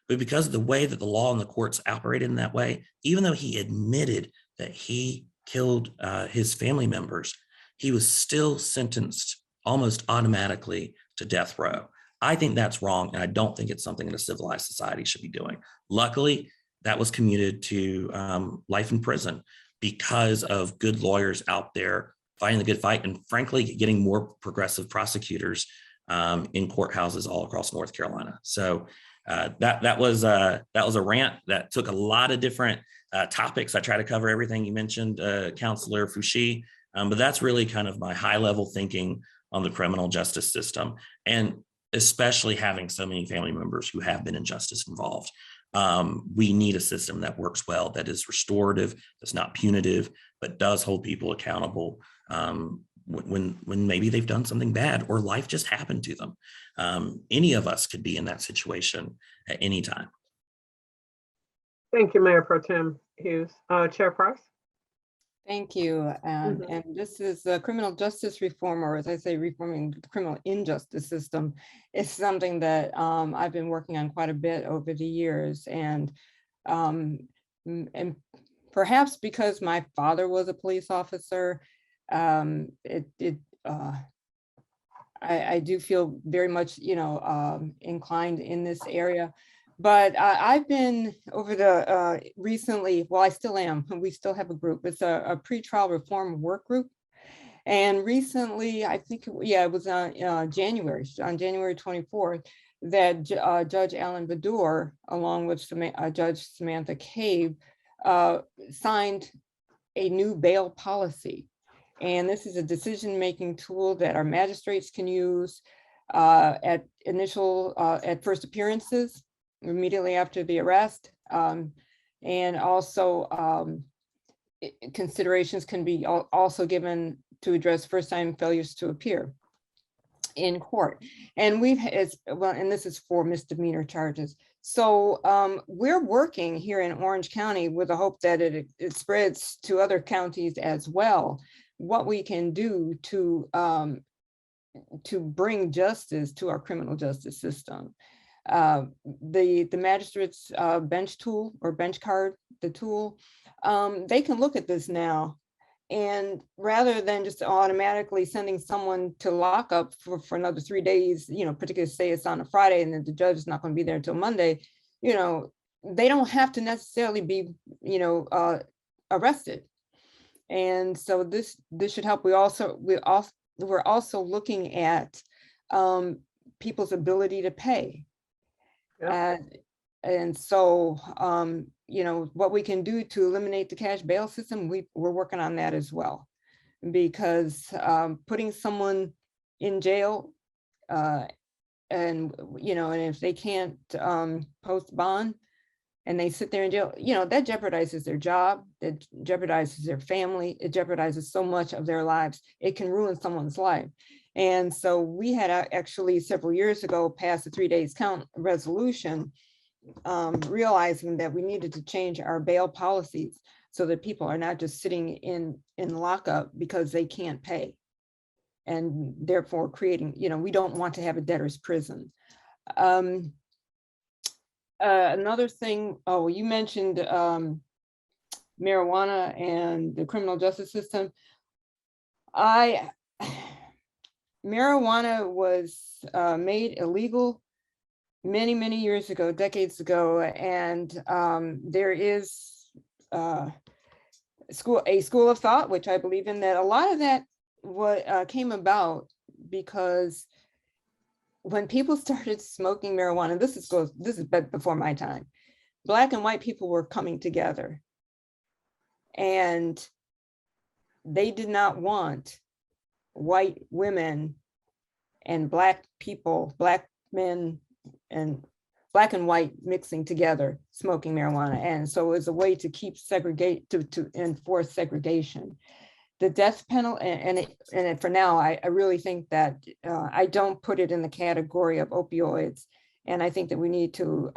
But because of the way that the law and the courts operated in that way, even though he admitted that he killed his family members, he was still sentenced almost automatically to death row. I think that's wrong, and I don't think it's something that a civilized society should be doing. Luckily, that was commuted to life in prison because of good lawyers out there fighting the good fight, and frankly, getting more progressive prosecutors in courthouses all across North Carolina. So that was a rant that took a lot of different topics. I try to cover everything you mentioned, Counselor Foushee, but that's really kind of my high level thinking on the criminal justice system, and especially having so many family members who have been in justice involved. We need a system that works well, that is restorative, that's not punitive, but does hold people accountable when maybe they've done something bad or life just happened to them. Any of us could be in that situation at any time. Thank you, Mayor Pro Tem Hughes. Chair Price? Thank you. And this is criminal justice reform, or as I say, reforming the criminal injustice system, is something that I've been working on quite a bit over the years. And perhaps because my father was a police officer, I do feel very much, inclined in this area. But I've been over the recently, well, I still am, we still have a group. It's a pretrial reform work group. And recently, I think, it was on January 24th, that Judge Alan Badur, along with Judge Samantha Cabe, signed a new bail policy. And this is a decision-making tool that our magistrates can use at first appearances, immediately after the arrest, and also considerations can be also given to address first-time failures to appear in court. And and this is for misdemeanor charges. So we're working here in Orange County with the hope that it spreads to other counties as well. What we can do to bring justice to our criminal justice system. The magistrate's bench tool or bench card, the tool, they can look at this now, and rather than just automatically sending someone to lockup for another 3 days, particularly say it's on a Friday and then the judge is not going to be there until Monday, they don't have to necessarily be, arrested. And so this should help. We're also looking at people's ability to pay. Yeah. And so, what we can do to eliminate the cash bail system, we're working on that as well, because putting someone in jail and if they can't post bond and they sit there in jail, that jeopardizes their job, it jeopardizes their family, it jeopardizes so much of their lives. It can ruin someone's life. And so we had actually several years ago passed a 3 days count resolution, realizing that we needed to change our bail policies so that people are not just sitting in lockup because they can't pay. And therefore creating, we don't want to have a debtor's prison. Another thing, you mentioned marijuana and the criminal justice system. Marijuana was made illegal many, many years ago, decades ago, and there is a school of thought, which I believe in, that a lot of that came about because when people started smoking marijuana, this is before my time, Black and white people were coming together, and they did not want white women and Black people, Black men and Black and white mixing together, smoking marijuana. And so it was a way to keep to enforce segregation. The death penalty, and for now, I really think that I don't put it in the category of opioids. And I think that we need to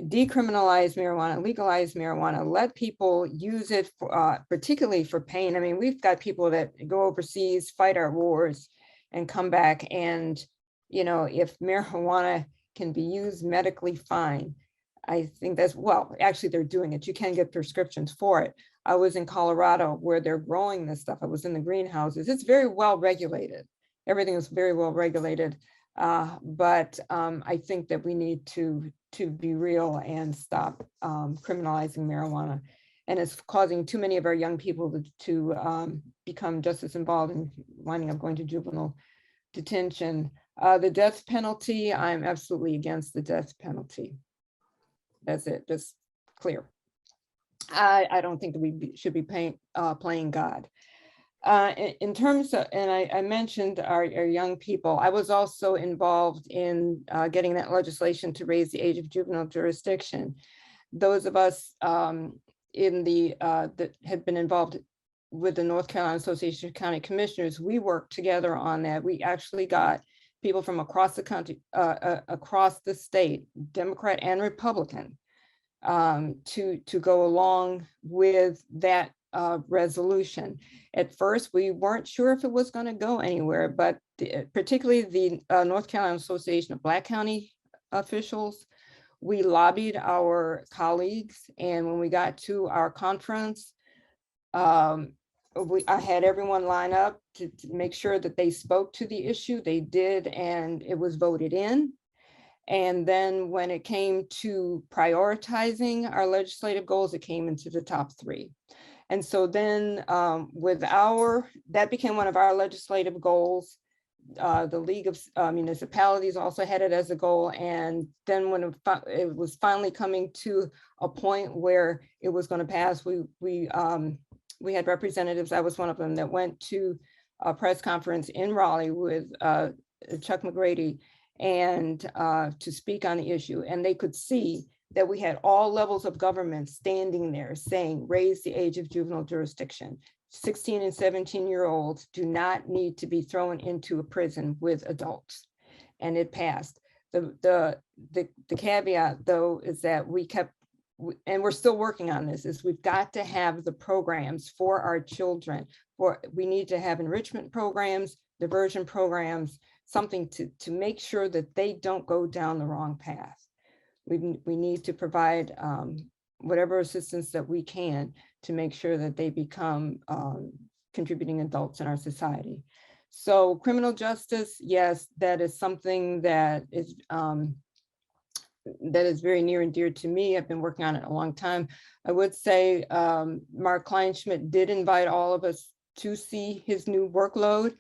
decriminalize marijuana, legalize marijuana, let people use it, for, particularly for pain. I mean, we've got people that go overseas, fight our wars, and come back. And, you know, if marijuana can be used medically, fine. I think that's, well, actually they're doing it. You can get prescriptions for it. I was in Colorado where they're growing this stuff. I was in the greenhouses. It's very well regulated. Everything is very well regulated. But I think that we need to be real and stop criminalizing marijuana. And it's causing too many of our young people to become just as involved in winding up going to juvenile detention. The death penalty, I'm absolutely against the death penalty. That's it, just clear. I don't think that we should be playing God. In terms of, and I mentioned our young people, I was also involved in getting that legislation to raise the age of juvenile jurisdiction. Those of us that had been involved with the North Carolina Association of County Commissioners, we worked together on that. We actually got people from across the country, across the state, Democrat and Republican, to go along with that resolution. At first, we weren't sure if it was going to go anywhere, but particularly the North Carolina Association of Black County officials, we lobbied our colleagues, and when we got to our conference, I had everyone line up to make sure that they spoke to the issue. They did, and it was voted in. And then when it came to prioritizing our legislative goals, it came into the top 3. And so then that became one of our legislative goals. The League of Municipalities also had it as a goal. And then when it was finally coming to a point where it was going to pass, we had representatives, I was one of them, that went to a press conference in Raleigh with Chuck McGrady and to speak on the issue. And they could see that we had all levels of government standing there saying, raise the age of juvenile jurisdiction. 16 and 17-year-olds do not need to be thrown into a prison with adults. And it passed. The caveat, though, is that we kept, and we're still working on this, is we've got to have the programs for our children. We need to have enrichment programs, diversion programs, something to make sure that they don't go down the wrong path. We need to provide whatever assistance that we can to make sure that they become contributing adults in our society. So criminal justice, yes, that is something that is very near and dear to me. I've been working on it a long time. I would say Mark Kleinschmidt did invite all of us to see his new workload.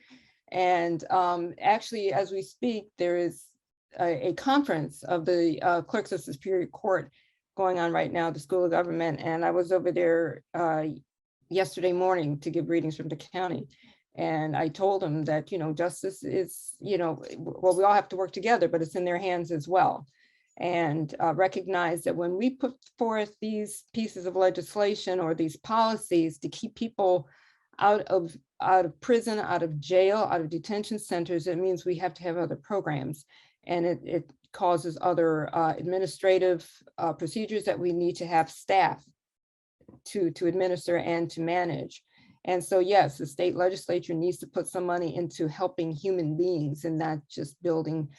And actually, as we speak, there is a conference of the clerks of the Superior Court going on right now at the School of Government. And I was over there yesterday morning to give readings from the county. And I told them that, justice is, well, we all have to work together, but it's in their hands as well. And recognize that when we put forth these pieces of legislation or these policies to keep people out of prison, out of jail, out of detention centers, it means we have to have other programs. And it causes other administrative procedures that we need to have staff to administer and to manage. And so, yes, the state legislature needs to put some money into helping human beings and not just building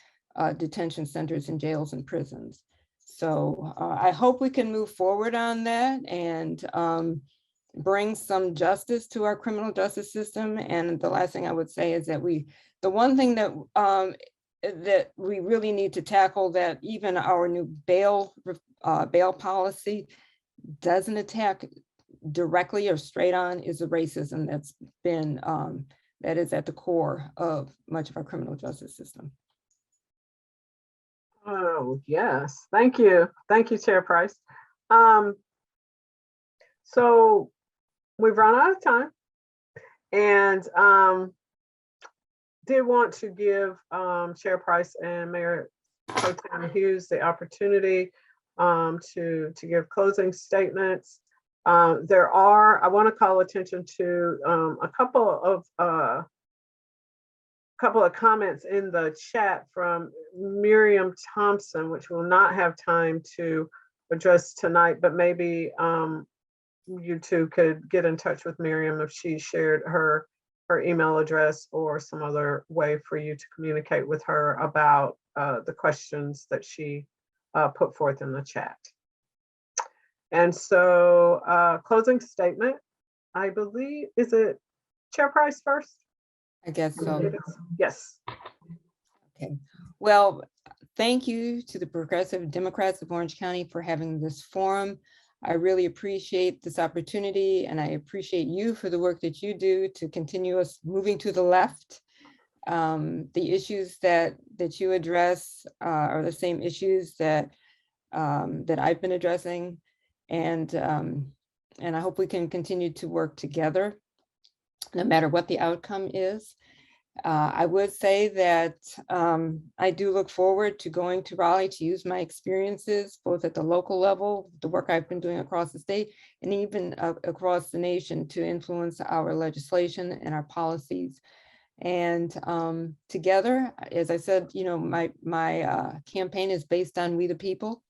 detention centers and jails and prisons. So I hope we can move forward on that and bring some justice to our criminal justice system. And the last thing I would say is that the one thing that we really need to tackle, that even our new bail policy doesn't attack directly or straight on is the racism that's been, that is at the core of much of our criminal justice system. Oh, yes. Thank you. Thank you, Chair Price. So we've run out of time, and did want to give Chair Price and Mayor Pro Tem Hughes the opportunity to give closing statements. I want to call attention to a couple of comments in the chat from Miriam Thompson, which we'll not have time to address tonight, but maybe you two could get in touch with Miriam if she shared her email address or some other way for you to communicate with her about the questions that she put forth in the chat. And so closing statement, I believe, is it Chair Price first? I guess so. Yes. Okay. Well, thank you to the Progressive Democrats of Orange County for having this forum. I really appreciate this opportunity, and I appreciate you for the work that you do to continue us moving to the left. The issues that you address are the same issues that I've been addressing, and I hope we can continue to work together, no matter what the outcome is. I would say that I do look forward to going to Raleigh to use my experiences, both at the local level, the work I've been doing across the state, and even across the nation, to influence our legislation and our policies. And together, as I said, my campaign is based on we the people.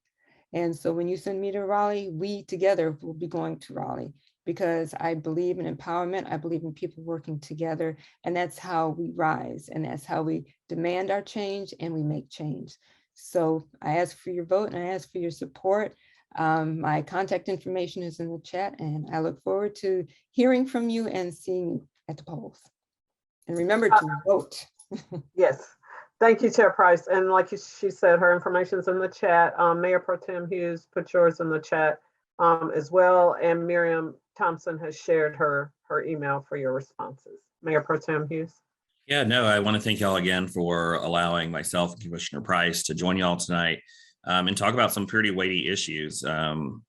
And so when you send me to Raleigh, we together will be going to Raleigh, because I believe in empowerment. I believe in people working together, and that's how we rise, and that's how we demand our change and we make change. So I ask for your vote, and I ask for your support. My contact information is in the chat, and I look forward to hearing from you and seeing you at the polls. And remember to vote. Yes. Thank you, Chair Price. And like she said, her information is in the chat. Mayor Pro Tem Hughes, put yours in the chat as well. And Miriam Thompson has shared her email for your responses. Mayor Pro Tem Hughes. Yeah, no, I want to thank y'all again for allowing myself and Commissioner Price to join y'all tonight and talk about some pretty weighty issues. And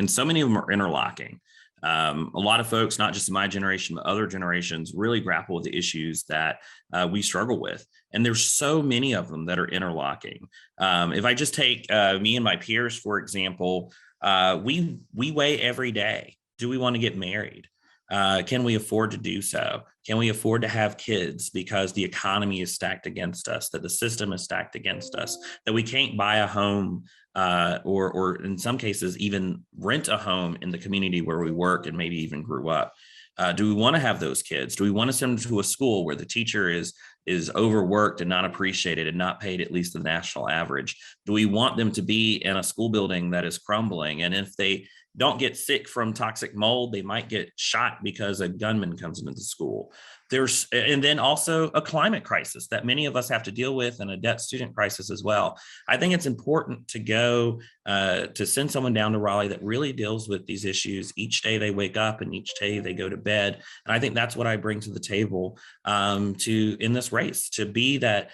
so many of them are interlocking. A lot of folks, not just in my generation, but other generations, really grapple with the issues that we struggle with. And there's so many of them that are interlocking. If I just take me and my peers, for example, we weigh every day. Do we want to get married? Can we afford to do so? Can we afford to have kids because the economy is stacked against us, that the system is stacked against us, that we can't buy a home or in some cases even rent a home in the community where we work and maybe even grew up? Do we want to have those kids? Do we want to send them to a school where the teacher is overworked and not appreciated and not paid at least the national average? Do we want them to be in a school building that is crumbling? And if they don't get sick from toxic mold, they might get shot because a gunman comes into the school. And then also a climate crisis that many of us have to deal with, and a debt student crisis as well. I think it's important to go to send someone down to Raleigh that really deals with these issues each day they wake up and each day they go to bed. And I think that's what I bring to the table in this race, to be that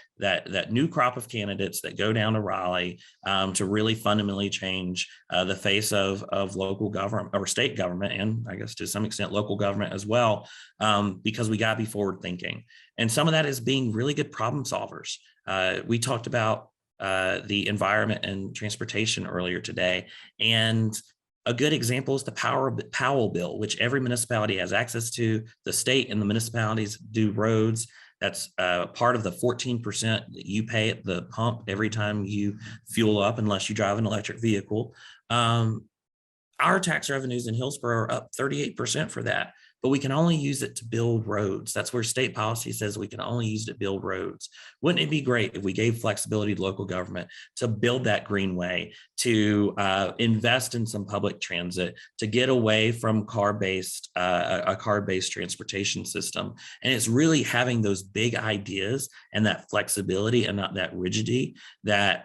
new crop of candidates that go down to Raleigh to really fundamentally change the face of local government or state government, and I guess to some extent local government as well, because we got to be forward thinking. And some of that is being really good problem solvers. We talked about the environment and transportation earlier today, and a good example is the Powell bill, which every municipality has access to. The state and the municipalities do roads. That's part of the 14% that you pay at the pump every time you fuel up, unless you drive an electric vehicle. Our tax revenues in Hillsborough are up 38% for that. but we can only use it to build roads. That's where state policy says we can only use it to build roads. Wouldn't it be great if we gave flexibility to local government to build that greenway, to invest in some public transit, to get away from a car-based transportation system? And it's really having those big ideas and that flexibility and not that rigidity that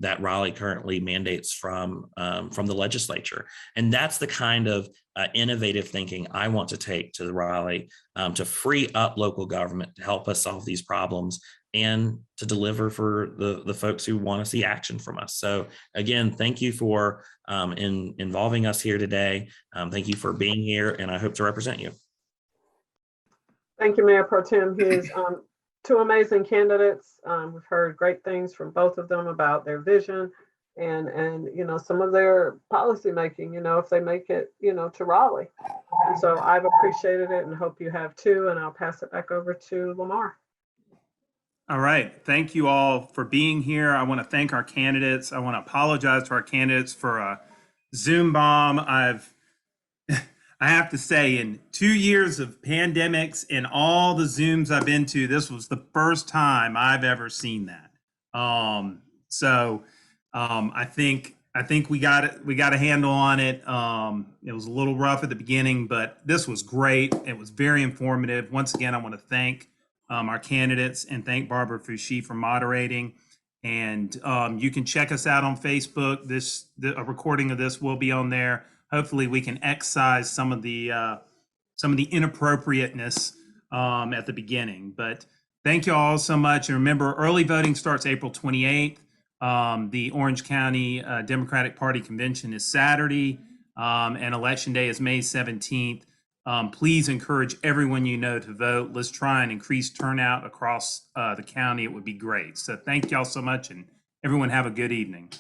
that Raleigh currently mandates from the legislature. And that's the kind of innovative thinking I want to take to the Raleigh, to free up local government to help us solve these problems and to deliver for the folks who want to see action from us. So again, thank you for involving us here today. Thank you for being here, and I hope to represent you. Thank you, Mayor Pro Tem Hughes. Two amazing candidates. We've heard great things from both of them about their vision and you know, some of their policy making, you know, if they make it, you know, to Raleigh. And so I've appreciated it and hope you have too, and I'll pass it back over to Lamar. All right. Thank you all for being here. I want to thank our candidates. I want to apologize to our candidates for a Zoom bomb. I have to say, in 2 years of pandemics and all the Zooms I've been to, this was the first time I've ever seen that. I think we got it. We got a handle on it. It was a little rough at the beginning, but this was great. It was very informative. Once again, I want to thank our candidates and thank Barbara Fouchy for moderating. And you can check us out on Facebook. A recording of this will be on there. Hopefully, we can excise some of the inappropriateness at the beginning. But thank you all so much. And remember, early voting starts April 28th. The Orange County Democratic Party Convention is Saturday, and Election Day is May 17th. Please encourage everyone you know to vote. Let's try and increase turnout across the county. It would be great. So thank y'all so much, and everyone have a good evening.